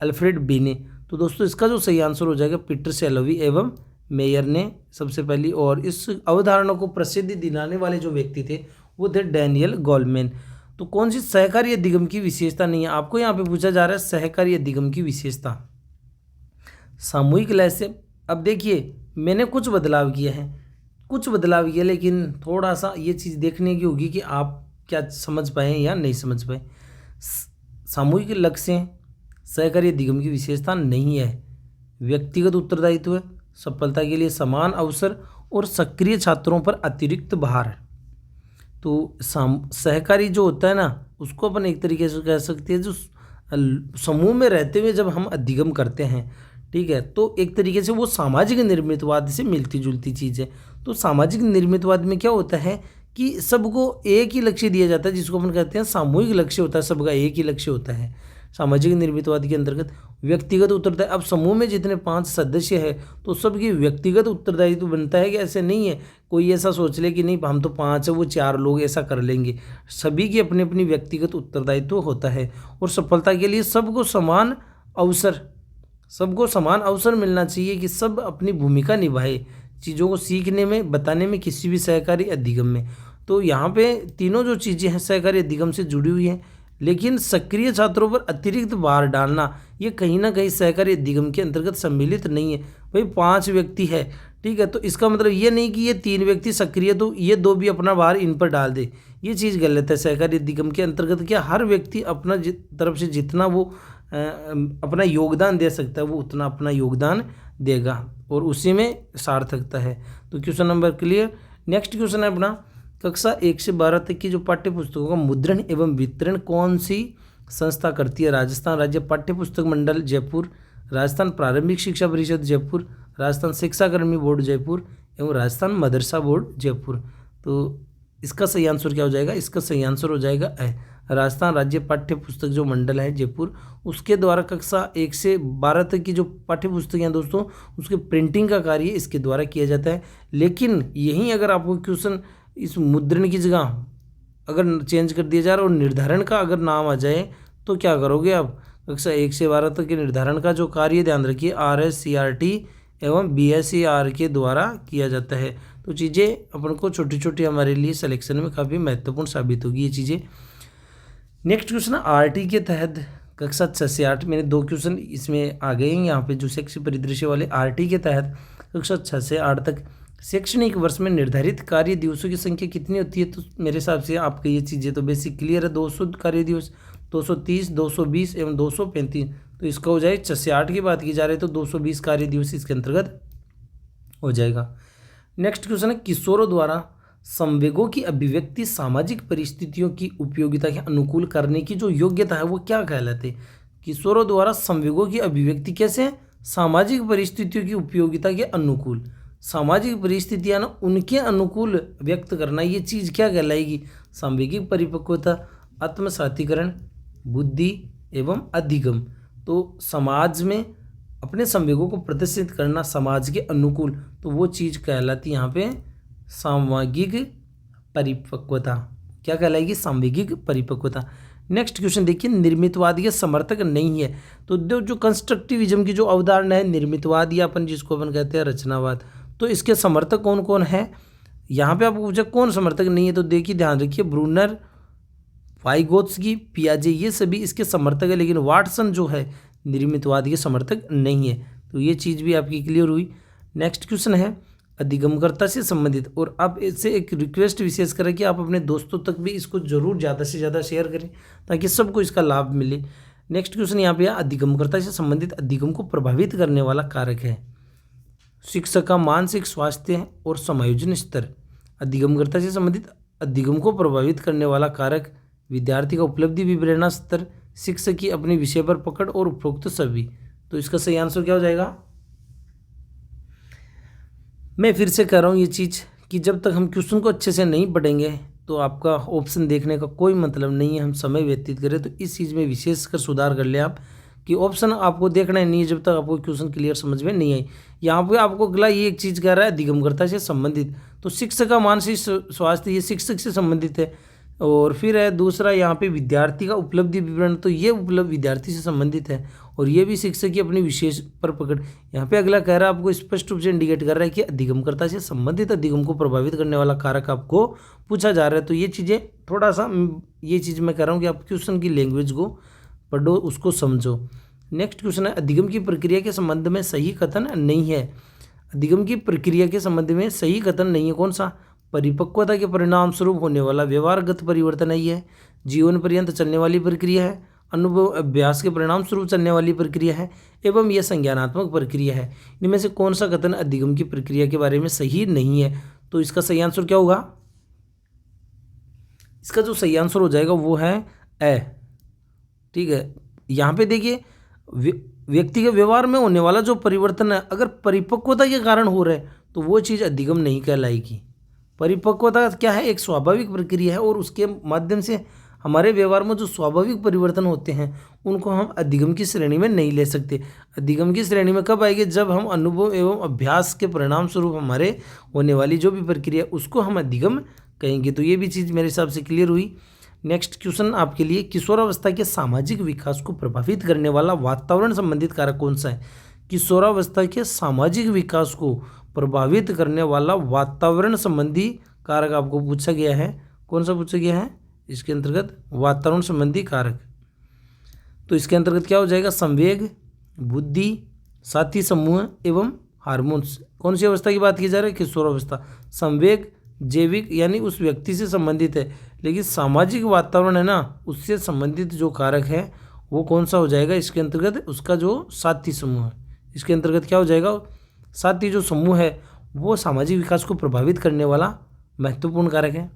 अल्फ्रेड बिने। तो दोस्तों इसका जो सही आंसर हो जाएगा पीटर सेल्वे एवं मेयर ने सबसे पहली, और इस अवधारणा को प्रसिद्धि दिलाने वाले जो व्यक्ति थे वो थे डैनियल गोलमैन। तो कौन सी सहकारी अधिगम की विशेषता नहीं है? आपको यहाँ पे पूछा जा रहा है सहकारी अधिगम की विशेषता। सामूहिक लय से, अब देखिए मैंने कुछ बदलाव किया है, लेकिन थोड़ा सा ये चीज़ देखने की होगी कि आप क्या समझ पाए या नहीं समझ पाए। सामूहिक लक्ष्य सहकारी अधिगम की विशेषता नहीं है। व्यक्तिगत उत्तरदायित्व है, सफलता के लिए समान अवसर और सक्रिय छात्रों पर अतिरिक्त भार। तो सहकारी जो होता है ना उसको अपन एक तरीके से कह सकते हैं जो समूह में रहते हुए जब हम अधिगम करते हैं, ठीक है, तो एक तरीके से वो सामाजिक निर्मितवाद से मिलती जुलती चीज़ है। तो सामाजिक निर्मितवाद में क्या होता है कि सबको एक ही लक्ष्य दिया जाता है, जिसको अपन कहते हैं सामूहिक लक्ष्य होता है, सबका एक ही लक्ष्य होता है। सामाजिक निर्मितवाद के अंतर्गत व्यक्तिगत उत्तरदायित्व, अब समूह में जितने 5 सदस्य हैं तो सबकी व्यक्तिगत उत्तरदायित्व बनता है कि ऐसे नहीं है कोई ऐसा सोच ले कि नहीं हम तो 5 है वो 4 लोग ऐसा कर लेंगे। सभी की अपनी अपनी व्यक्तिगत उत्तरदायित्व होता है और सफलता के लिए सबको समान अवसर मिलना चाहिए कि सब अपनी भूमिका निभाए चीज़ों को सीखने में, बताने में, किसी भी सहकारी अधिगम में। तो यहाँ पे तीनों जो चीज़ें हैं सहकारी अधिगम से जुड़ी हुई हैं, लेकिन सक्रिय छात्रों पर अतिरिक्त भार डालना ये कहीं ना कहीं सहकारी अधिगम के अंतर्गत सम्मिलित नहीं है। भाई 5 व्यक्ति है, ठीक है, तो इसका मतलब ये नहीं कि ये 3 व्यक्ति सक्रिय तो ये 2 भी अपना भार इन पर डाल दे, ये चीज़ गलत है। सहकारी अधिगम के अंतर्गत क्या हर व्यक्ति अपना तरफ से जितना वो अपना योगदान दे सकता है वो उतना अपना योगदान देगा और उसी में सार्थकता है। तो question number clear. Next question है अपना, कक्षा 1 से 12 तक की जो पाठ्य पुस्तकों का मुद्रण एवं वितरण कौन सी संस्था करती है? राजस्थान राज्य पाठ्य पुस्तक मंडल जयपुर, राजस्थान प्रारंभिक शिक्षा परिषद जयपुर, राजस्थान शिक्षाकर्मी बोर्ड जयपुर एवं राजस्थान मदरसा बोर्ड जयपुर। तो इसका सही आंसर क्या हो जाएगा? इसका सही आंसर हो जाएगा ए। राजस्थान राज्य पाठ्य पुस्तक जो मंडल है जयपुर, उसके द्वारा कक्षा 1 से 12 तक की जो पाठ्य पुस्तक हैं दोस्तों, उसके प्रिंटिंग का कार्य इसके द्वारा किया जाता है। लेकिन यहीं अगर आपको क्वेश्चन इस मुद्रण की जगह अगर चेंज कर दिया जा रहा है और निर्धारण का अगर नाम आ जाए तो क्या करोगे आप? कक्षा 1 से 12 तक के निर्धारण का जो कार्य ध्यान रखिए RSCRT एवं BSER के द्वारा किया जाता है। तो चीज़ें अपन को छोटी छोटी हमारे लिए सिलेक्शन में काफ़ी महत्वपूर्ण साबित होगी ये चीज़ें। नेक्स्ट क्वेश्चन है RT के तहत कक्षा 6 से 8, मैंने 2 क्वेश्चन इसमें आ गए हैं यहाँ पे जो शैक्षिक परिदृश्य वाले। RT के तहत कक्षा 6 से 8 तक शैक्षणिक वर्ष में निर्धारित कार्य दिवसों की संख्या कितनी होती है? तो मेरे हिसाब से आपके ये चीज़ें तो बेसिक क्लियर है। 200 कार्य दिवस, 230, 220 एवं 235। तो इसका हो जाए 6 से 8 की बात की जा रही है तो 220 कार्य दिवस इसके अंतर्गत हो जाएगा। नेक्स्ट क्वेश्चन है किशोरों द्वारा संवेगों की अभिव्यक्ति सामाजिक परिस्थितियों की उपयोगिता के अनुकूल करने की जो योग्यता है वो क्या कहलाती है? किशोरों द्वारा संवेगों की अभिव्यक्ति कैसे है? सामाजिक परिस्थितियों की उपयोगिता के अनुकूल। सामाजिक परिस्थितियां ना उनके अनुकूल व्यक्त करना, ये चीज़ क्या कहलाएगी? सांवेगिक परिपक्वता, आत्मसातीकरण, बुद्धि एवं अधिगम। तो समाज में अपने संवेगों को प्रदर्शित करना समाज के अनुकूल, तो वो चीज़ कहलाती यहाँ पे सांवेगिक परिपक्वता। क्या कहलाएगी? सांवेगिक परिपक्वता। नेक्स्ट क्वेश्चन देखिए, निर्मितवाद के समर्थक नहीं है। तो जो कंस्ट्रक्टिविज्म की जो अवधारणा है निर्मितवाद या अपन जिसको अपन कहते हैं रचनावाद, तो इसके समर्थक कौन कौन है? यहाँ पे आपको पूछा कौन समर्थक नहीं है, तो देखिए ध्यान रखिए ब्रूनर, वाइगोत्स्की, पियाजे, ये सभी इसके समर्थक है, लेकिन वाटसन जो है निर्मितवाद के समर्थक नहीं है। तो ये चीज़ भी आपकी क्लियर हुई। नेक्स्ट क्वेश्चन है अधिगमकर्ता से संबंधित, और आप इससे एक रिक्वेस्ट विशेष करें कि आप अपने दोस्तों तक भी इसको जरूर ज़्यादा से ज़्यादा शेयर करें ताकि सबको इसका लाभ मिले। नेक्स्ट क्वेश्चन यहाँ पे अधिगमकर्ता से संबंधित अधिगम को प्रभावित करने वाला कारक है शिक्षक का मानसिक स्वास्थ्य और समायोजन स्तर। अधिगमकर्ता से संबंधित अधिगम को प्रभावित करने वाला कारक विद्यार्थी का उपलब्धि विवरणा स्तर, शिक्षक की अपने विषय पर पकड़ और उपरोक्त सभी। तो इसका सही आंसर क्या हो जाएगा? मैं फिर से कह रहा हूँ ये चीज़ कि जब तक हम क्वेश्चन को अच्छे से नहीं पढ़ेंगे तो आपका ऑप्शन देखने का कोई मतलब नहीं है। हम समय व्यतीत करें तो इस चीज़ में विशेषकर सुधार कर लें आप कि ऑप्शन आपको देखना नहीं है जब तक आपको क्वेश्चन क्लियर समझ में नहीं आई। यहाँ पे आपको अगला ये एक चीज़ कह रहा है अधिगमकर्ता से संबंधित, तो शिक्षक का मानसिक स्वास्थ्य ये शिक्षक से संबंधित है। और फिर है दूसरा यहाँ पे विद्यार्थी का उपलब्धि विवरण, तो ये उपलब्ध विद्यार्थी से संबंधित है और ये भी शिक्षक की अपनी विशेष पर पकड़। यहाँ पे अगला कह रहा है आपको स्पष्ट रूप से इंडिकेट कर रहा है कि अधिगमकर्ता से संबंधित अधिगम को प्रभावित करने वाला कारक आपको पूछा जा रहा है। तो ये चीज़ें थोड़ा सा ये चीज़ मैं कह रहा हूँ कि आप क्वेश्चन की लैंग्वेज को पढ़ो, उसको समझो। नेक्स्ट क्वेश्चन है अधिगम की प्रक्रिया के संबंध में सही कथन नहीं है। अधिगम की प्रक्रिया के संबंध में सही कथन नहीं है, कौन सा? परिपक्वता के परिणाम स्वरूप होने वाला व्यवहारगत परिवर्तन है, ये जीवन पर्यंत चलने वाली प्रक्रिया है, अनुभव अभ्यास के परिणाम स्वरूप चलने वाली प्रक्रिया है, एवं यह संज्ञानात्मक प्रक्रिया है। इनमें से कौन सा कथन अधिगम की प्रक्रिया के बारे में सही नहीं है? तो इसका सही आंसर क्या होगा? इसका जो सही आंसर हो जाएगा वो है ए। ठीक है, यहाँ पे देखिए व्यक्ति के व्यवहार में होने वाला जो परिवर्तन है अगर परिपक्वता के कारण हो रहा है तो वो चीज़ अधिगम नहीं कहलाएगी। परिपक्वता क्या है? एक स्वाभाविक प्रक्रिया है और उसके माध्यम से हमारे व्यवहार में जो स्वाभाविक परिवर्तन होते हैं उनको हम अधिगम की श्रेणी में नहीं ले सकते। अधिगम की श्रेणी में कब आएगी? जब हम अनुभव एवं अभ्यास के परिणाम स्वरूप हमारे होने वाली जो भी प्रक्रिया उसको हम अधिगम कहेंगे। तो ये भी चीज़ मेरे हिसाब से क्लियर हुई। नेक्स्ट क्वेश्चन आपके लिए, किशोरावस्था के सामाजिक विकास को प्रभावित करने वाला वातावरण संबंधित कारक कौन सा है? किशोरावस्था के सामाजिक विकास को प्रभावित करने वाला वातावरण संबंधी कारक आपको पूछा गया है। कौन सा पूछा गया है इसके अंतर्गत? वातावरण संबंधी कारक। तो इसके अंतर्गत क्या हो जाएगा? संवेग, बुद्धि, साथी समूह एवं हार्मोन्स। कौन सी अवस्था की बात की जा रही है? किशोरावस्था। संवेग जैविक यानी उस व्यक्ति से संबंधित है, लेकिन सामाजिक वातावरण है ना उससे संबंधित जो कारक है वो कौन सा हो जाएगा इसके अंतर्गत? उसका जो साथी समूह है। इसके अंतर्गत क्या हो जाएगा? साथी जो समूह है वो सामाजिक विकास को प्रभावित करने वाला महत्वपूर्ण कारक है।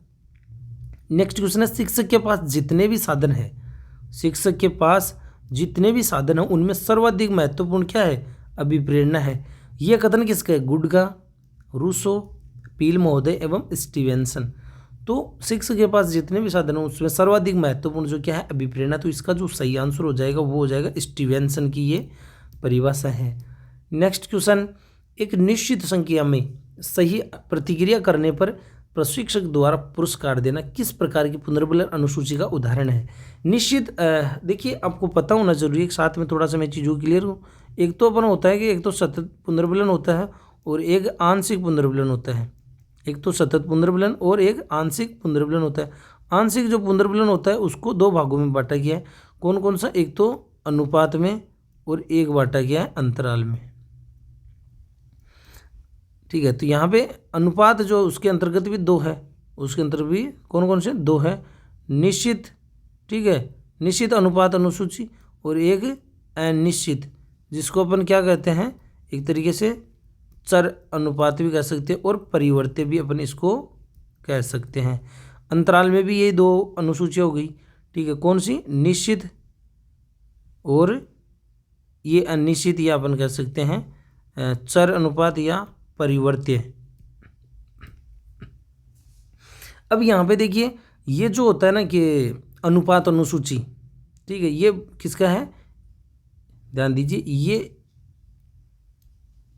नेक्स्ट क्वेश्चन है, शिक्षक के पास जितने भी साधन है, शिक्षक के पास जितने भी साधन है उनमें सर्वाधिक महत्वपूर्ण क्या है? अभिप्रेरणा है। यह कथन किसका है? गुड का, रूसो, पील महोदय एवं स्टीवेंसन। तो शिक्षक के पास जितने भी साधन हैं उसमें सर्वाधिक महत्वपूर्ण जो क्या है अभिप्रेरणा। तो इसका जो सही आंसर हो जाएगा वो हो जाएगा स्टीवेंसन की ये परिभाषा है। नेक्स्ट क्वेश्चन, एक निश्चित संख्या में सही प्रतिक्रिया करने पर प्रशिक्षक द्वारा पुरस्कार देना किस प्रकार की पुनर्बलन अनुसूची का उदाहरण है। निश्चित देखिए आपको पता होना जरूरी है, साथ में थोड़ा सा मैं चीज़ों क्लियर हूँ। एक तो अपन होता है कि एक तो सतत पुनर्बलन होता है और एक आंशिक पुनर्बलन होता है। एक तो सतत पुनर्बलन और एक आंशिक पुनर्बलन होता है। आंशिक जो पुनर्बलन होता है उसको दो भागों में बांटा गया है। कौन कौन सा, एक तो अनुपात में और एक बांटा गया है अंतराल में। ठीक है, तो यहाँ पे अनुपात जो उसके अंतर्गत भी दो है, उसके अंतर्गत भी कौन कौन से दो है, निश्चित, ठीक है, निश्चित अनुपात अनुसूची और एक अनिश्चित, जिसको अपन क्या कहते हैं एक तरीके से चर अनुपात भी कह सकते हैं और परिवर्त्य भी अपन इसको कह सकते हैं। अंतराल में भी ये दो अनुसूचियाँ हो गई। ठीक है, कौन सी, निश्चित और ये अनिश्चित, या अपन कह सकते हैं चर अनुपात या परिवर्त्य। अब यहाँ पे देखिए ये जो होता है ना कि अनुपात अनुसूची, ठीक है, ये किसका है, ध्यान दीजिए, ये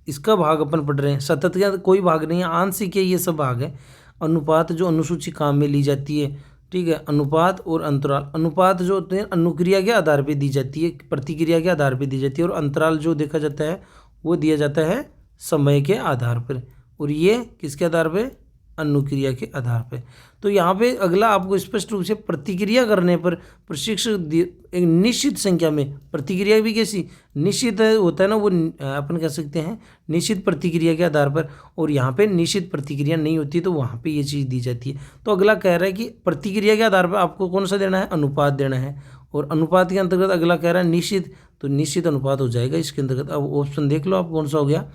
इसका भाग अपन पढ़ रहे हैं। सतत का कोई भाग नहीं है, आंशिक है, ये सब भाग है। अनुपात जो अनुसूची काम में ली जाती है, ठीक है, अनुपात और अंतराल। अनुपात जो होते हैं अनुक्रिया के आधार पे दी जाती है, प्रतिक्रिया के आधार पे दी जाती है, और अंतराल जो देखा जाता है वो दिया जाता है समय के आधार पर, और ये किसके आधार पे, अनुक्रिया के आधार पे। तो यहाँ पे अगला आपको स्पष्ट रूप से प्रतिक्रिया करने पर प्रशिक्षक एक निश्चित संख्या में, प्रतिक्रिया भी कैसी निश्चित होता है ना, वो अपन कह सकते हैं निश्चित प्रतिक्रिया के आधार पर, और यहाँ पे निश्चित प्रतिक्रिया नहीं होती तो वहाँ पे ये चीज़ दी जाती है। तो अगला कह रहा है कि प्रतिक्रिया के आधार पर आपको कौन सा देना है, अनुपात देना है, और अनुपात के अंतर्गत अगला कह रहा है निश्चित, तो निश्चित अनुपात हो जाएगा इसके अंतर्गत। अब ऑप्शन देख लो आप कौन सा हो गया,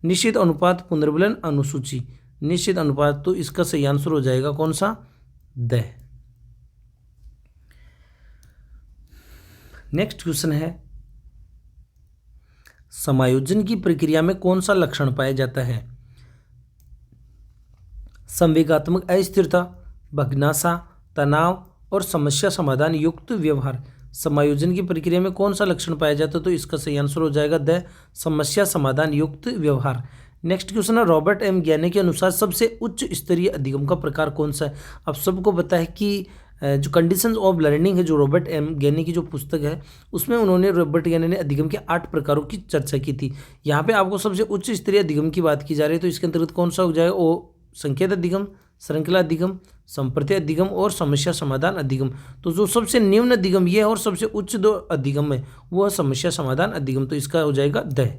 निश्चित अनुपात पुनर्बलन अनुसूची, निश्चित अनुपात। तो इसका सही आंसर हो जाएगा कौन सा, द। नेक्स्ट क्वेश्चन है, समायोजन की प्रक्रिया में कौन सा लक्षण पाया जाता है। संवेगात्मक अस्थिरता, भग्नाशा, तनाव और समस्या समाधान युक्त व्यवहार। समायोजन की प्रक्रिया में कौन सा लक्षण पाया जाता है, तो इसका सही आंसर हो जाएगा द, समस्या समाधान युक्त व्यवहार। नेक्स्ट क्वेश्चन है, रॉबर्ट एम गैने के अनुसार सबसे उच्च स्तरीय अधिगम का प्रकार कौन सा है। अब सबको पता है कि जो कंडीशंस ऑफ लर्निंग है, जो रॉबर्ट एम गैने की जो पुस्तक है, उसमें उन्होंने रॉबर्ट गैने ने अधिगम के 8 प्रकारों की चर्चा की थी। यहाँ पे आपको सबसे उच्च स्तरीय अधिगम की बात की जा रही है, तो इसके अंतर्गत कौन सा हो जाएगा, वो संकेत अधिगम, श्रृंखला अधिगम, संप्रति अधिगम और समस्या समाधान अधिगम। तो जो सबसे निम्न अधिगम ये है और सबसे उच्च दो अधिगम है वो है समस्या समाधान अधिगम, तो इसका हो जाएगा द।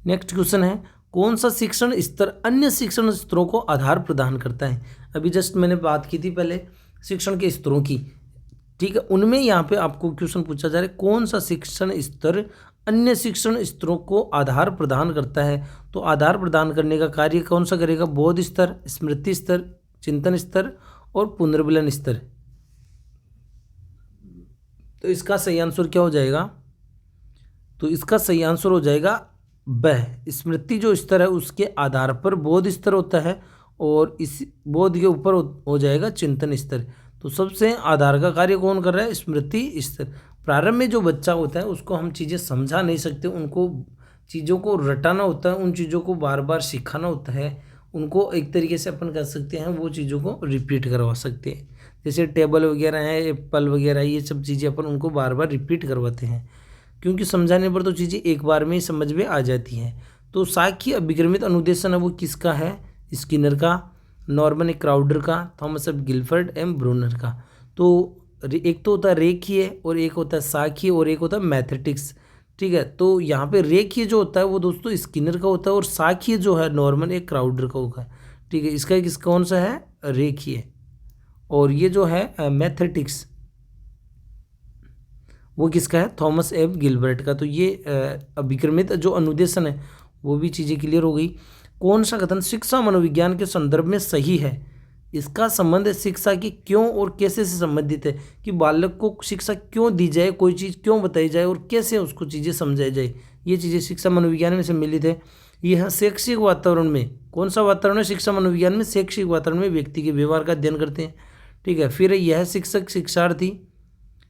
नेक्स्ट क्वेश्चन है, कौन सा शिक्षण स्तर अन्य शिक्षण स्तरों को आधार प्रदान करता है। अभी जस्ट मैंने बात की थी पहले शिक्षण के स्तरों की, ठीक है, उनमें यहाँ पे आपको क्वेश्चन पूछा जा रहा है कौन सा शिक्षण स्तर अन्य शिक्षण स्तरों को आधार प्रदान करता है। तो आधार प्रदान करने का कार्य कौन सा करेगा, बोध स्तर, स्मृति स्तर, चिंतन स्तर और पुनर्बलन स्तर। तो इसका सही आंसर क्या हो जाएगा, तो इसका सही आंसर हो जाएगा वह। स्मृति जो स्तर है उसके आधार पर बोध स्तर होता है और इस बोध के ऊपर हो जाएगा चिंतन स्तर। तो सबसे आधार का कार्य कौन कर रहा है, स्मृति स्तर। प्रारंभ में जो बच्चा होता है उसको हम चीज़ें समझा नहीं सकते, उनको चीज़ों को रटाना होता है, उन चीज़ों को बार बार सिखाना होता है, उनको एक तरीके से अपन कह सकते हैं वो चीज़ों को रिपीट करवा सकते हैं। जैसे टेबल वगैरह है, एप्पल वगैरह, ये सब चीज़ें अपन उनको बार बार रिपीट करवाते हैं, क्योंकि समझाने पर तो चीज़ें एक बार में ही समझ में आ जाती हैं। तो साख्य अभिक्रमित अनुदेशन है वो किसका है, स्किनर का, नॉर्मन क्राउडर का, Thomas F Guilford M Bruner का। तो एक तो होता है रेखीय और एक होता है साख्य और एक होता है मैथेटिक्स, ठीक है। तो यहाँ पे रेखीय जो होता है वो दोस्तों स्किनर का होता है और साख्य जो है नॉर्मन एक क्राउडर का होगा, ठीक है। इसका कौन सा है, रेखीय, और ये जो है मैथेटिक्स वो किसका है, थॉमस एफ गिलबर्ट का। तो ये अभिक्रमित जो अनुदेशन है वो भी चीज़ें क्लियर हो गई। कौन सा कथन शिक्षा मनोविज्ञान के संदर्भ में सही है, इसका संबंध शिक्षा की क्यों और कैसे से संबंधित है, कि बालक को शिक्षा क्यों दी जाए, कोई चीज़ क्यों बताई जाए और कैसे उसको चीज़ें समझाई जाए, ये चीज़ें शिक्षा मनोविज्ञान में सम्मिलित है। यह शैक्षिक वातावरण में, कौन सा वातावरण है शिक्षा मनोविज्ञान में, शैक्षिक वातावरण में व्यक्ति के व्यवहार का अध्ययन करते हैं। ठीक है, फिर यह शिक्षक शिक्षार्थी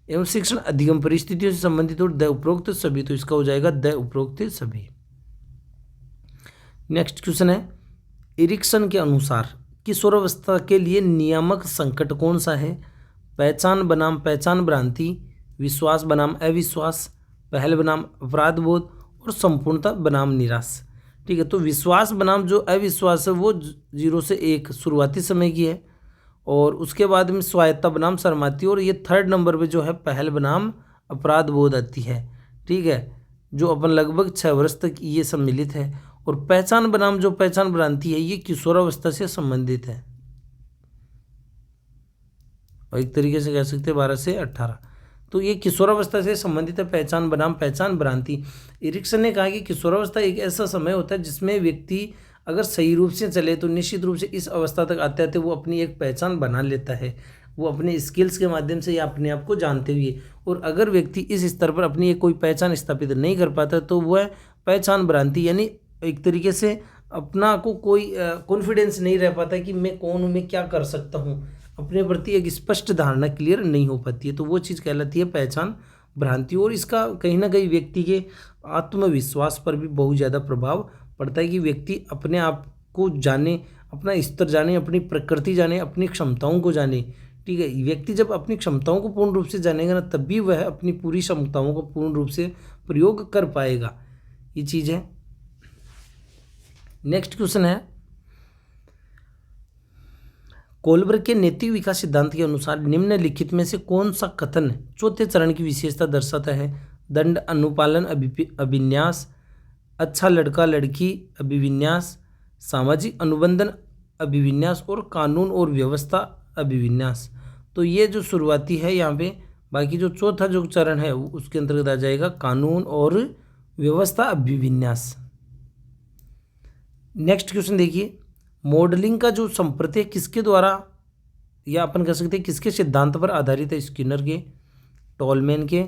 एवं शिक्षण अधिगम परिस्थितियों से संबंधित और द उपरोक्त सभी, तो इसका हो जाएगा द उपरोक्त सभी। नेक्स्ट क्वेश्चन है, इरिक्सन के अनुसार किशोरावस्था के लिए नियामक संकट कौन सा है? पहचान बनाम पहचान भ्रांति, विश्वास बनाम अविश्वास, पहल बनाम अपराध बोध और संपूर्णता बनाम निराश। ठीक है, तो विश्वास बनाम जो अविश्वास है वो 0 से 1 शुरुआती समय की है, और उसके बाद में स्वायत्ता बनाम शर्माती, और ये 3rd नंबर पे जो है पहल बनाम अपराध बोध आती है। ठीक है, जो अपन लगभग 6 वर्ष तक ये सम्मिलित है। और पहचान बनाम जो पहचान भ्रांति है ये किशोरावस्था से संबंधित है, और एक तरीके से कह सकते हैं 12 से 18। तो ये किशोरावस्था से संबंधित है, पहचान बनाम पहचान भ्रांति। इरिक्सन ने कहा कि किशोरावस्था एक ऐसा समय होता है जिसमें व्यक्ति अगर सही रूप से चले तो निश्चित रूप से इस अवस्था तक आते आते वो अपनी एक पहचान बना लेता है, वो अपने स्किल्स के माध्यम से या अपने आप को जानते हुए। और अगर व्यक्ति इस स्तर पर अपनी एक कोई पहचान स्थापित नहीं कर पाता तो वह पहचान भ्रांति, यानी एक तरीके से अपना को कोई कॉन्फिडेंस नहीं रह पाता कि मैं कौन हूँ, मैं क्या कर सकता हूँ, अपने प्रति एक स्पष्ट धारणा क्लियर नहीं हो पाती है, तो वो चीज़ कहलाती है पहचान भ्रांति। और इसका कहीं ना कहीं व्यक्ति के आत्मविश्वास पर भी बहुत ज़्यादा प्रभाव पड़ता है कि व्यक्ति अपने आप को जाने, अपना स्तर जाने, अपनी प्रकृति जाने, अपनी क्षमताओं को जाने। ठीक है, व्यक्ति जब अपनी क्षमताओं को पूर्ण रूप से जानेगा ना, तब भी वह अपनी पूरी क्षमताओं को पूर्ण रूप से प्रयोग कर पाएगा, ये चीज़ है। नेक्स्ट क्वेश्चन है, कोलबर्ग के नैतिक विकास सिद्धांत के अनुसार निम्नलिखित में से कौन सा कथन 4थे चरण की विशेषता दर्शाता है? दंड अनुपालन अभिन्यास, अच्छा लड़का लड़की अभिविन्यास, सामाजिक अनुबंधन अभिविन्यास और कानून और व्यवस्था अभिविन्यास। तो ये जो शुरुआती है यहाँ पे, बाकी जो चौथा जो चरण है उसके अंतर्गत आ जाएगा कानून और व्यवस्था अभिविन्यास। नेक्स्ट क्वेश्चन देखिए, मॉडलिंग का जो संप्रत्यय किसके द्वारा, या अपन कह सकते हैं किसके सिद्धांत पर आधारित है? स्किनर के, टॉलमैन के,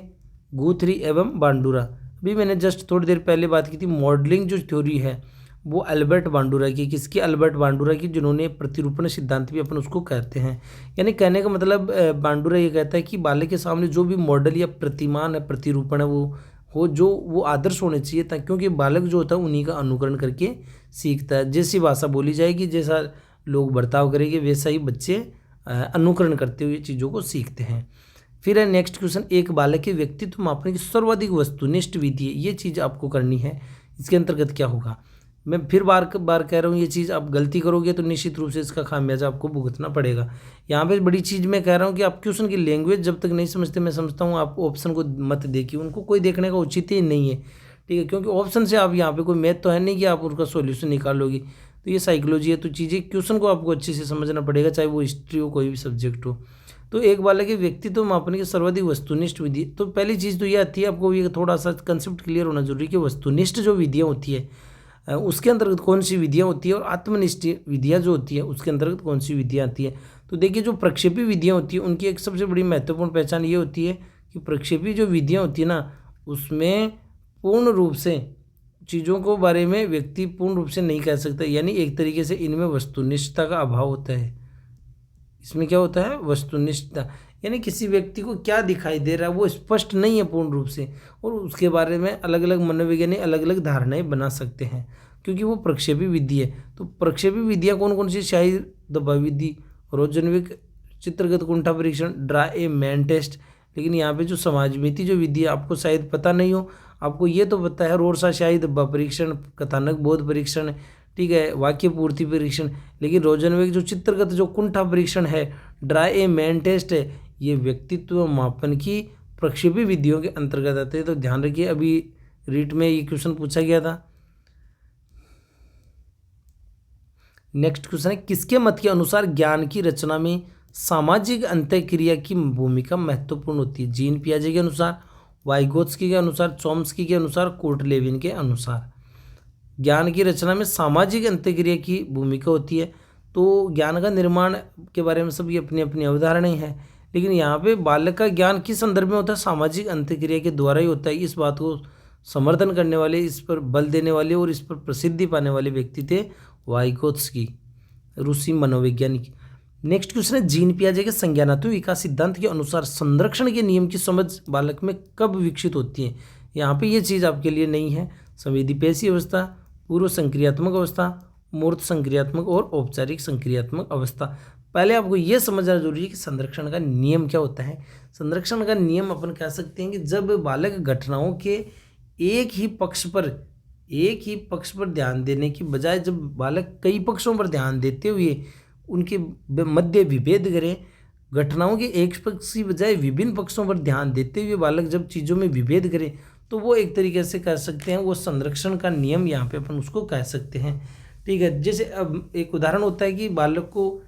गुथरी एवं बांडुरा। अभी मैंने जस्ट थोड़ी देर पहले बात की थी, मॉडलिंग जो थ्योरी है वो अल्बर्ट बांडुरा की। किसकी? अल्बर्ट बांडुरा की, जिन्होंने प्रतिरूपण सिद्धांत भी अपन उसको कहते हैं। यानी कहने का मतलब बांडुरा ये कहता है कि बालक के सामने जो भी मॉडल या प्रतिमान है, प्रतिरूपण है, वो आदर्श होने चाहिए, ताकि क्योंकि बालक जो होता है उन्हीं का अनुकरण करके सीखता है। जैसी भाषा बोली जाएगी, जैसा लोग बर्ताव करेंगे, वैसा ही बच्चे अनुकरण करते हुए चीज़ों को सीखते हैं। फिर है नेक्स्ट क्वेश्चन, एक बालक के व्यक्तित्व मापने की सर्वाधिक वस्तुनिष्ठ विधि है, ये चीज़ आपको करनी है। इसके अंतर्गत क्या होगा? मैं फिर बार कह रहा हूँ, ये चीज़ आप गलती करोगे तो निश्चित रूप से इसका खामियाजा आपको भुगतना पड़ेगा। यहाँ पे बड़ी चीज़ मैं कह रहा हूँ कि आप क्वेश्चन की लैंग्वेज जब तक नहीं समझते, मैं समझता हूँ आप ऑप्शन को मत देखिए, उनको कोई देखने का उचित ही नहीं है। ठीक है, क्योंकि ऑप्शन से आप यहाँ पे कोई मैथ तो है नहीं कि आप उनका सॉल्यूशन निकालोगे, तो ये साइकोलॉजी है, तो चीज़ें क्वेश्चन को आपको अच्छे से समझना पड़ेगा, चाहे वो हिस्ट्री हो, कोई भी सब्जेक्ट हो। तो एक बालक के व्यक्तित्व मापने की सर्वाधिक वस्तुनिष्ठ विधि, तो पहली चीज़ तो ये आती है, आपको ये थोड़ा सा कंसेप्ट क्लियर होना जरूरी है कि वस्तुनिष्ठ जो विधियाँ होती है उसके अंतर्गत कौन सी विधियाँ होती है, और आत्मनिष्ठ विधियाँ जो होती है उसके अंतर्गत कौन सी विधियाँ आती है। तो देखिए, जो प्रक्षेपी विधियाँ होती है उनकी एक सबसे बड़ी महत्वपूर्ण पहचान ये होती है कि प्रक्षेपी जो विधियाँ होती है ना, उसमें पूर्ण रूप से चीज़ों को बारे में व्यक्ति पूर्ण रूप से नहीं कह सकता, यानी एक तरीके से इनमें वस्तुनिष्ठता का अभाव होता है। इसमें क्या होता है? वस्तुनिष्ठता, यानी किसी व्यक्ति को क्या दिखाई दे रहा है वो स्पष्ट नहीं है पूर्ण रूप से, और उसके बारे में अलग अलग मनोवैज्ञानिक अलग अलग धारणाएं बना सकते हैं, क्योंकि वो प्रक्षेपी विधि है। तो प्रक्षेपी विधियाँ कौन कौन सी? शाही दबाव विधि, रोजनविक चित्रगत कुंठा परीक्षण, ड्राई मैन टेस्ट। लेकिन यहाँ पे जो समाजमिति जो विधि है आपको शायद पता नहीं हो, आपको ये तो पता है रोरसा शाही दब्बा परीक्षण, कथानक बोध परीक्षण, ठीक है, वाक्य पूर्ति परीक्षण। लेकिन रोजनविक जो चित्रगत जो कुंठा परीक्षण है, ड्राई मैन टेस्ट है, ये व्यक्तित्व मापन की प्रक्षेपी विधियों के अंतर्गत आते हैं। तो ध्यान रखिए, अभी रीट में ये क्वेश्चन पूछा गया था। नेक्स्ट क्वेश्चन है, किसके मत के अनुसार ज्ञान की रचना में सामाजिक अंतःक्रिया की भूमिका महत्वपूर्ण होती है? जीन पियाजे के अनुसार, वाइगोत्स्की के अनुसार, चॉम्स्की के अनुसार, कोर्टलेविन के अनुसार। ज्ञान की रचना में सामाजिक अंतःक्रिया की भूमिका होती है। तो ज्ञान का निर्माण के बारे में सबकी अपनी अपनी अवधारणाएं हैं, लेकिन यहाँ पे बालक का ज्ञान किस संदर्भ में होता है? सामाजिक अंतःक्रिया के द्वारा ही होता है। इस बात को समर्थन करने वाले, इस पर बल देने वाले और इस पर प्रसिद्धि पाने वाले व्यक्ति थे वाइगोत्स्की, रूसी मनोवैज्ञानिक। नेक्स्ट क्वेश्चन है, जीन पियाजे के संज्ञानात्मक विकास सिद्धांत के अनुसार संरक्षण के नियम की समझ बालक में कब विकसित होती है? यहाँ पे ये चीज़ आपके लिए नहीं है। संवेदीपेशी अवस्था, पूर्व संक्रियात्मक अवस्था, मूर्त संक्रियात्मक और औपचारिक संक्रियात्मक अवस्था। पहले आपको ये समझना जरूरी है कि संरक्षण का नियम क्या होता है। संरक्षण का नियम अपन कह सकते हैं कि जब बालक घटनाओं के एक ही पक्ष पर ध्यान देने की बजाय जब बालक कई पक्षों पर ध्यान देते हुए उनके मध्य विभेद करें, घटनाओं के एक पक्ष की बजाय विभिन्न पक्षों पर ध्यान देते हुए बालक जब चीज़ों में विभेद करे, तो वो एक तरीके से कह सकते हैं वो संरक्षण का नियम यहाँ पे अपन उसको कह सकते हैं। ठीक है, जैसे अब एक उदाहरण होता है कि बालक को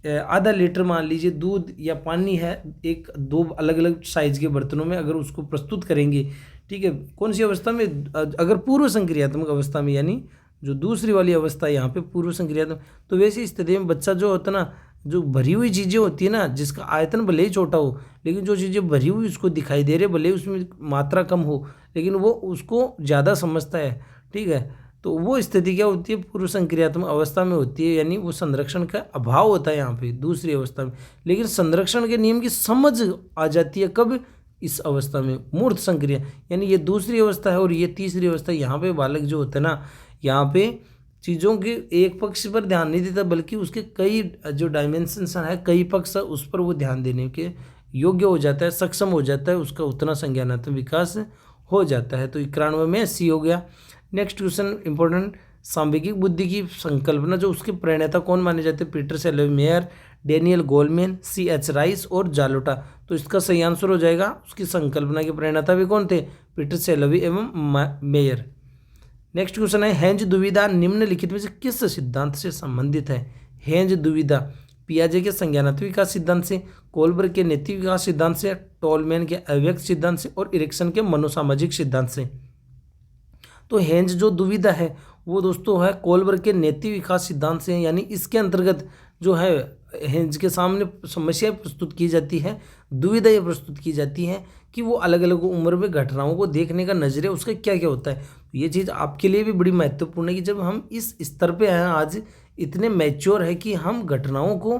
आधा लीटर मान लीजिए दूध या पानी है, एक दो अलग अलग साइज के बर्तनों में अगर उसको प्रस्तुत करेंगे, ठीक है, कौन सी अवस्था में, अगर पूर्व संक्रियात्मक अवस्था में, यानी जो दूसरी वाली अवस्था यहाँ पे पूर्व संक्रियात्मक, तो वैसी स्थिति में बच्चा जो होता ना, जो भरी हुई चीज़ें होती है ना, जिसका आयतन भले ही छोटा हो, लेकिन जो चीज़ें भरी हुई उसको दिखाई दे रहे, भले ही उसमें मात्रा कम हो, लेकिन वो उसको ज़्यादा समझता है। ठीक है, तो वो स्थिति क्या होती है, पूर्व संक्रियात्मक अवस्था में होती है, यानी वो संरक्षण का अभाव होता है यहाँ पे दूसरी अवस्था में। लेकिन संरक्षण के नियम की समझ आ जाती है कब, इस अवस्था में, मूर्त संक्रिया, यानी ये दूसरी अवस्था है और ये तीसरी अवस्था। यहाँ पे बालक जो होता है ना, यहाँ पे चीज़ों के एक पक्ष पर ध्यान नहीं देता, बल्कि उसके कई जो डायमेंशंस है, कई पक्ष है, उस पर वो ध्यान देने के योग्य हो जाता है, सक्षम हो जाता है, उसका उतना संज्ञानात्मक विकास हो जाता है। तो 91 में सी हो गया। नेक्स्ट क्वेश्चन इंपॉर्टेंट, सांवेगिक बुद्धि की संकल्पना जो उसके प्रणेता कौन माने जाते हैं? Peter Salovey Mayer, Daniel Goleman, C.H. Rice और जालोटा। तो इसका सही आंसर हो जाएगा, उसकी संकल्पना के प्रणेता भी कौन थे? पीटर सेल्वे एवं मेयर। नेक्स्ट क्वेश्चन है, हेंज दुविधा निम्नलिखित में से किस सिद्धांत से संबंधित है? हेंज दुविधा पियाजे के संज्ञानात्मक विकास सिद्धांत से, कोलबर्ग के नैतिक विकास सिद्धांत से, टोलमैन के अव्यक्त सिद्धांत से और इरिक्सन के मनोसामाजिक सिद्धांत से। तो हेंज जो दुविधा है वो दोस्तों है कोलबर्ग के नैतिक विकास सिद्धांत से, यानी इसके अंतर्गत जो है हेंज के सामने समस्या प्रस्तुत की जाती है, दुविधा ये प्रस्तुत की जाती है कि वो अलग अलग उम्र में घटनाओं को देखने का नजरिया उसका क्या क्या होता है। ये चीज़ आपके लिए भी बड़ी महत्वपूर्ण है कि जब हम इस स्तर पे हैं आज, इतने मैच्योर है कि हम घटनाओं को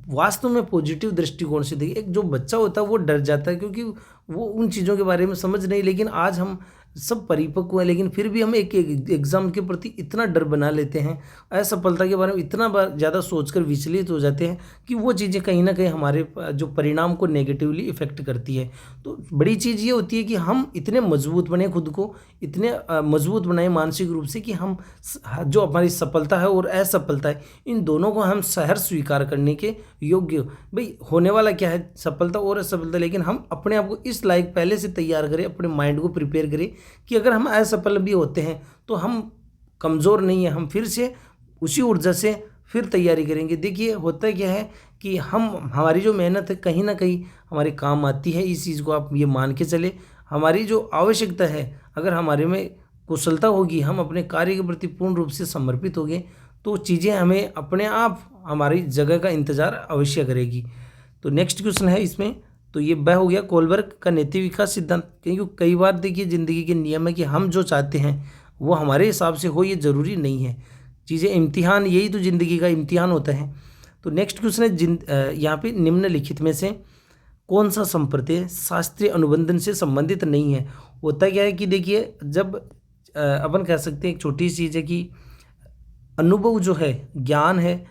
वास्तव में पॉजिटिव दृष्टिकोण से देखें। एक जो बच्चा होता है वो डर जाता है क्योंकि वो उन चीज़ों के बारे में समझ नहीं, लेकिन आज हम सब परिपक्व है, लेकिन फिर भी हम एक एग्ज़ाम के प्रति इतना डर बना लेते हैं, असफलता के बारे में इतना ज़्यादा सोचकर विचलित हो जाते हैं कि वो चीज़ें कहीं ना कहीं हमारे जो परिणाम को नेगेटिवली इफ़ेक्ट करती है। तो बड़ी चीज़ ये होती है कि हम इतने मजबूत बने, खुद को इतने मजबूत बनाए मानसिक रूप से कि हम जो हमारी सफलता है और असफलता है, इन दोनों को हम सहर्ष स्वीकार करने के योग्य। भाई होने वाला क्या है, सफलता और असफलता, लेकिन हम अपने आप को इस लायक पहले से तैयार करें, अपने माइंड को प्रिपेयर करें कि अगर हम असफल भी होते हैं तो हम कमज़ोर नहीं है, हम फिर से उसी ऊर्जा से फिर तैयारी करेंगे। देखिए होता क्या है कि हमारी जो मेहनत है कहीं ना कहीं हमारे काम आती है, इस चीज़ को आप ये मान के चले। हमारी जो आवश्यकता है, अगर हमारे में कुशलता होगी, हम अपने कार्य के प्रति पूर्ण रूप से समर्पित हो गए, तो चीज़ें हमें अपने आप हमारी जगह का इंतज़ार अवश्य करेगी। तो नेक्स्ट क्वेश्चन है इसमें, तो ये वह हो गया कोलबर्ग का नैतिक विकास सिद्धांत। क्योंकि कई बार देखिए ज़िंदगी के नियम है कि हम जो चाहते हैं वो हमारे हिसाब से हो, ये ज़रूरी नहीं है। चीज़ें इम्तिहान, यही तो ज़िंदगी का इम्तिहान होता है। तो नेक्स्ट क्वेश्चन है, यहाँ पे निम्नलिखित में से कौन सा संप्रदाय शास्त्रीय अनुबंधन से संबंधित नहीं है? होता क्या है कि देखिए, जब अपन कह सकते हैं एक छोटी सी चीज़ है कि अनुभव जो है, ज्ञान है,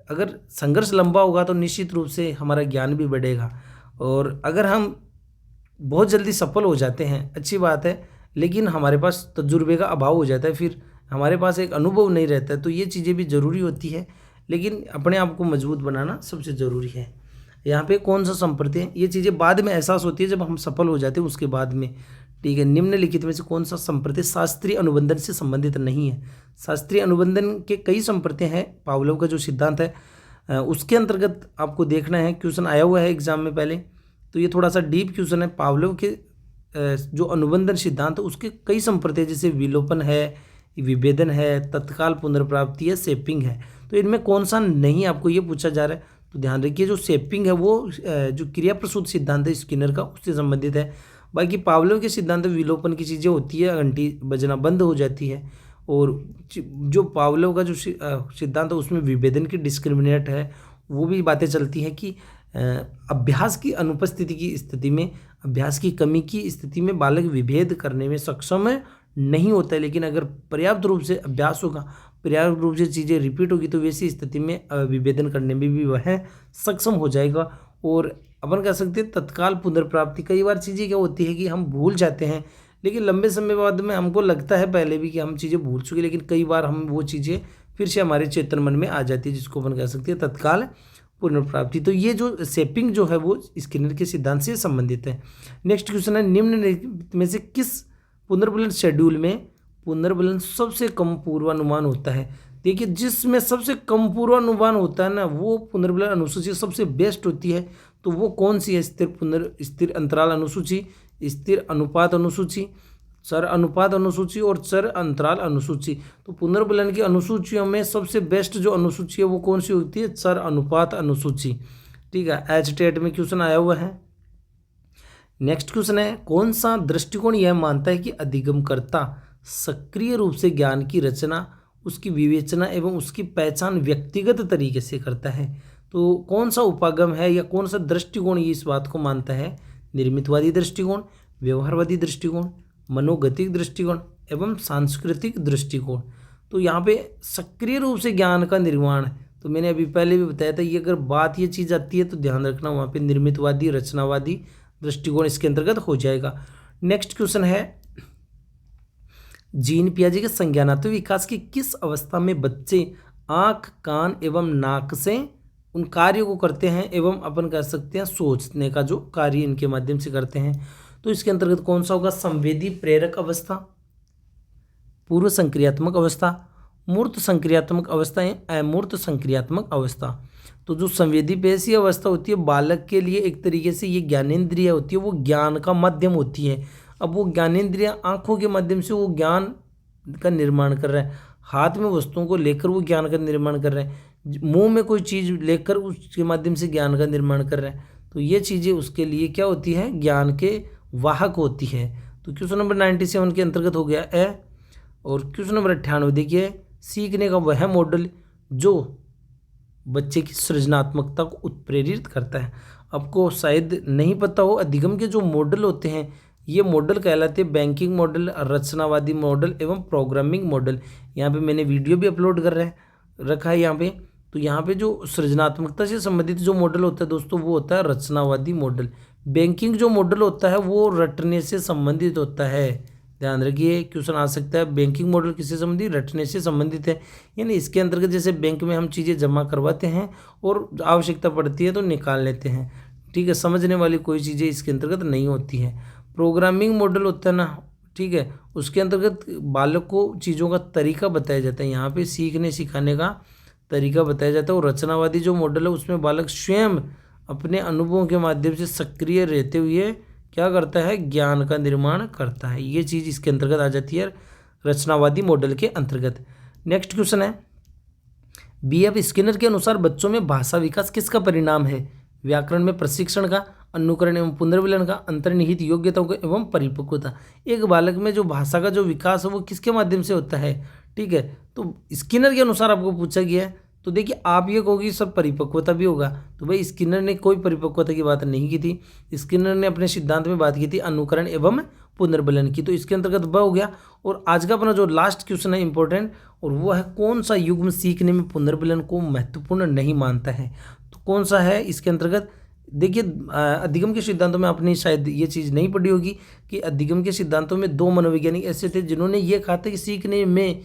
अगर संघर्ष लंबा होगा तो निश्चित रूप से हमारा ज्ञान भी बढ़ेगा। और अगर हम बहुत जल्दी सफल हो जाते हैं, अच्छी बात है, लेकिन हमारे पास तजुर्बे का अभाव हो जाता है, फिर हमारे पास एक अनुभव नहीं रहता है, तो ये चीज़ें भी ज़रूरी होती है। लेकिन अपने आप को मजबूत बनाना सबसे ज़रूरी है। यहाँ पे कौन सा संप्रदाय, ये चीज़ें बाद में एहसास होती है जब हम सफल हो जाते हैं उसके बाद में। ठीक है, निम्नलिखित में से कौन सा संप्रदाय शास्त्रीय अनुबंधन से संबंधित नहीं है? शास्त्रीय अनुबंधन के कई संप्रदाय हैं। पावलोव का जो सिद्धांत है उसके अंतर्गत आपको देखना है, क्वेश्चन आया हुआ है एग्जाम में पहले, तो ये थोड़ा सा डीप क्वेश्चन है। पावलोव के जो अनुबंधन सिद्धांत है उसके कई संप्रदाय, जैसे विलोपन है, विभेदन है, तत्काल पुनर्प्राप्ति है, शेपिंग है। तो इनमें कौन सा नहीं आपको ये पूछा जा रहा है, तो ध्यान रखिए जो शेपिंग है वो जो क्रिया प्रसूत सिद्धांत है स्किनर का, उससे संबंधित है। बाकी पावलोव के सिद्धांत में विलोपन की चीज़ें होती है, घंटी बजना बंद हो जाती है। और जो पावलोव का जो सिद्धांत है उसमें विभेदन की डिस्क्रिमिनेट है, वो भी बातें चलती हैं कि अभ्यास की अनुपस्थिति की स्थिति में, अभ्यास की कमी की स्थिति में बालक विभेद करने में सक्षम नहीं होता है, लेकिन अगर पर्याप्त रूप से अभ्यास होगा, पर्याप्त रूप से चीज़ें रिपीट होगी तो वैसी स्थिति में विभेदन करने में भी वह सक्षम हो जाएगा। और अपन कह सकते हैं तत्काल पुनर्प्राप्ति। कई बार चीज़ें क्या होती है कि हम भूल जाते हैं, लेकिन लंबे समय बाद में हमको लगता है पहले भी कि हम चीज़ें भूल चुके, लेकिन कई बार हम वो चीज़ें फिर से हमारे चेतन मन में आ जाती है, जिसको अपन कह सकते हैं तत्काल पुनर्प्राप्ति। तो ये जो शेपिंग जो है वो स्किनर के सिद्धांत से संबंधित है। नेक्स्ट क्वेश्चन है, निम्नलिखित में से किस पुनर्बलन शेड्यूल में पुनर्बलन सबसे कम पूर्वानुमान होता है? देखिए, जिसमें सबसे कम पूर्वानुमान होता है ना, वो पुनर्बलन अनुसूची सबसे बेस्ट होती है। तो वो कौन सी है? स्थिर अंतराल अनुसूची, स्थिर अनुपात अनुसूची, चर अनुपात अनुसूची और चर अंतराल अनुसूची। तो पुनर्बलन की अनुसूचियों में सबसे बेस्ट जो अनुसूची है वो कौन सी होती है? चर अनुपात अनुसूची। ठीक है, एच टेट में क्वेश्चन आया हुआ है। नेक्स्ट क्वेश्चन है, कौन सा दृष्टिकोण यह मानता है कि अधिगमकर्ता सक्रिय रूप से ज्ञान की रचना, उसकी विवेचना एवं उसकी पहचान व्यक्तिगत तरीके से करता है? तो कौन सा उपागम है या कौन सा दृष्टिकोण ये इस बात को मानता है? निर्मितवादी दृष्टिकोण, व्यवहारवादी दृष्टिकोण, मनोगतिक दृष्टिकोण एवं सांस्कृतिक दृष्टिकोण। तो यहाँ पे सक्रिय रूप से ज्ञान का निर्माण, तो मैंने अभी पहले भी बताया था, ये अगर बात ये चीज़ आती है तो ध्यान रखना, वहाँ पे निर्मितवादी रचनावादी दृष्टिकोण इसके अंतर्गत हो जाएगा। नेक्स्ट क्वेश्चन है, जीन पियाजे के संज्ञानात्मक विकास की किस अवस्था में बच्चे आँख, कान एवं नाक से उन कार्यों को करते हैं एवं अपन कह सकते हैं सोचने का जो कार्य इनके माध्यम से करते हैं? तो इसके अंतर्गत कौन सा होगा? संवेदी प्रेरक अवस्था, पूर्व संक्रियात्मक अवस्था, मूर्त संक्रियात्मक अवस्था या अमूर्त संक्रियात्मक अवस्था। तो जो संवेदी पेशी अवस्था होती है बालक के लिए एक तरीके से ये ज्ञानेंद्रिय होती है, वो ज्ञान का माध्यम होती है। अब वो ज्ञानेंद्रिय आँखों के माध्यम से वो ज्ञान का निर्माण कर रहा है, हाथ में वस्तुओं को लेकर वो ज्ञान का निर्माण कर रहा है, मुंह में कोई चीज़ लेकर उसके माध्यम से ज्ञान का निर्माण कर रहा है। तो ये चीज़ें उसके लिए क्या होती है? ज्ञान के वाहक होती है। तो क्वेश्चन नंबर 97 के अंतर्गत हो गया ए। और क्वेश्चन नंबर 98 देखिए, सीखने का वह मॉडल जो बच्चे की सृजनात्मकता को उत्प्रेरित करता है। आपको शायद नहीं पता हो, अधिगम के जो मॉडल होते हैं ये मॉडल कहलाते हैं बैंकिंग मॉडल, रचनावादी मॉडल एवं प्रोग्रामिंग मॉडल। यहाँ पे मैंने वीडियो भी अपलोड कर रखा है यहाँ पे। तो यहाँ पे जो सृजनात्मकता से संबंधित जो मॉडल होता है दोस्तों वो होता है रचनावादी मॉडल। बैंकिंग जो मॉडल होता है वो रटने से संबंधित होता है। ध्यान रखिए, क्वेश्चन आ सकता है बैंकिंग मॉडल किससे संबंधित? रटने से संबंधित है। यानी इसके अंतर्गत जैसे बैंक में हम चीज़ें जमा करवाते हैं और आवश्यकता पड़ती है तो निकाल लेते हैं। ठीक है, समझने वाली कोई चीज़ें इसके अंतर्गत नहीं होती हैं। प्रोग्रामिंग मॉडल होता है ना, ठीक है, उसके अंतर्गत बालक को चीज़ों का तरीका बताया जाता है। यहाँ पे सीखने सिखाने का तरीका बताया जाता है। और रचनावादी जो मॉडल है उसमें बालक स्वयं अपने अनुभवों के माध्यम से सक्रिय रहते हुए क्या करता है? ज्ञान का निर्माण करता है। ये चीज़ इसके अंतर्गत आ जाती है रचनावादी मॉडल के अंतर्गत। नेक्स्ट क्वेश्चन है, B.F. स्किनर के अनुसार बच्चों में भाषा विकास किसका परिणाम है? व्याकरण में प्रशिक्षण का, अनुकरण एवं पुनर्विलन का, अंतर्निहित योग्यताओं का एवं परिपक्वता। एक बालक में जो भाषा का जो विकास है वो किसके माध्यम से होता है? ठीक है, तो स्किनर के अनुसार आपको पूछा गया है। तो देखिए, आप ये कहोगे सर परिपक्वता भी होगा, तो भाई स्किनर ने कोई परिपक्वता की बात नहीं की थी। स्किनर ने अपने सिद्धांत में बात की थी अनुकरण एवं पुनर्बलन की। तो इसके अंतर्गत ब हो गया। और आज का अपना जो लास्ट क्वेश्चन है इंपॉर्टेंट, और वो है कौन सा युग्म सीखने में पुनर्बलन को महत्वपूर्ण नहीं मानता है? तो कौन सा है इसके अंतर्गत? देखिए, अधिगम के सिद्धांतों में आपने शायद ये चीज़ नहीं पढ़ी होगी कि अधिगम के सिद्धांतों में 2 मनोवैज्ञानिक ऐसे थे जिन्होंने ये कहा था कि सीखने में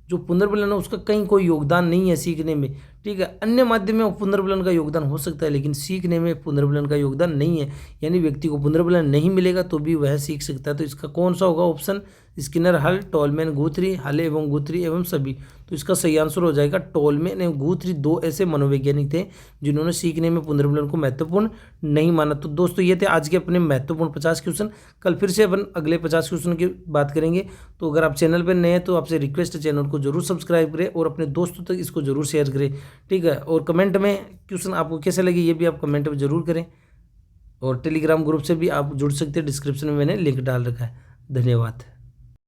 जो पुनर्बलन है उसका कहीं कोई योगदान नहीं है सीखने में। ठीक है, अन्य माध्यम में पुनर्बलन का योगदान हो सकता है, लेकिन सीखने में पुनर्बलन का योगदान नहीं है। यानी व्यक्ति को पुनर्बलन नहीं मिलेगा तो भी वह सीख सकता है। तो इसका कौन सा होगा ऑप्शन? स्किनर, हल, टॉलमैन, गुथरी, हल एवं गुथरी एवं सभी। तो इसका सही आंसर हो जाएगा टॉलमैन एवं गुथरी, 2 ऐसे मनोवैज्ञानिक थे जिन्होंने सीखने में पुनर्बलन को महत्वपूर्ण नहीं माना। तो दोस्तों ये थे आज के अपने महत्वपूर्ण 50 क्वेश्चन। कल फिर से अपन अगले 50 क्वेश्चन की बात करेंगे। तो अगर आप चैनल पर नए हैं तो आपसे रिक्वेस्ट है चैनल को जरूर सब्सक्राइब करें और अपने दोस्तों तक इसको जरूर शेयर करें। ठीक है, और कमेंट में क्वेश्चन आपको कैसे लगे ये भी आप कमेंट में जरूर करें। और टेलीग्राम ग्रुप से भी आप जुड़ सकते हैं, डिस्क्रिप्शन में मैंने लिंक डाल रखा है। धन्यवाद।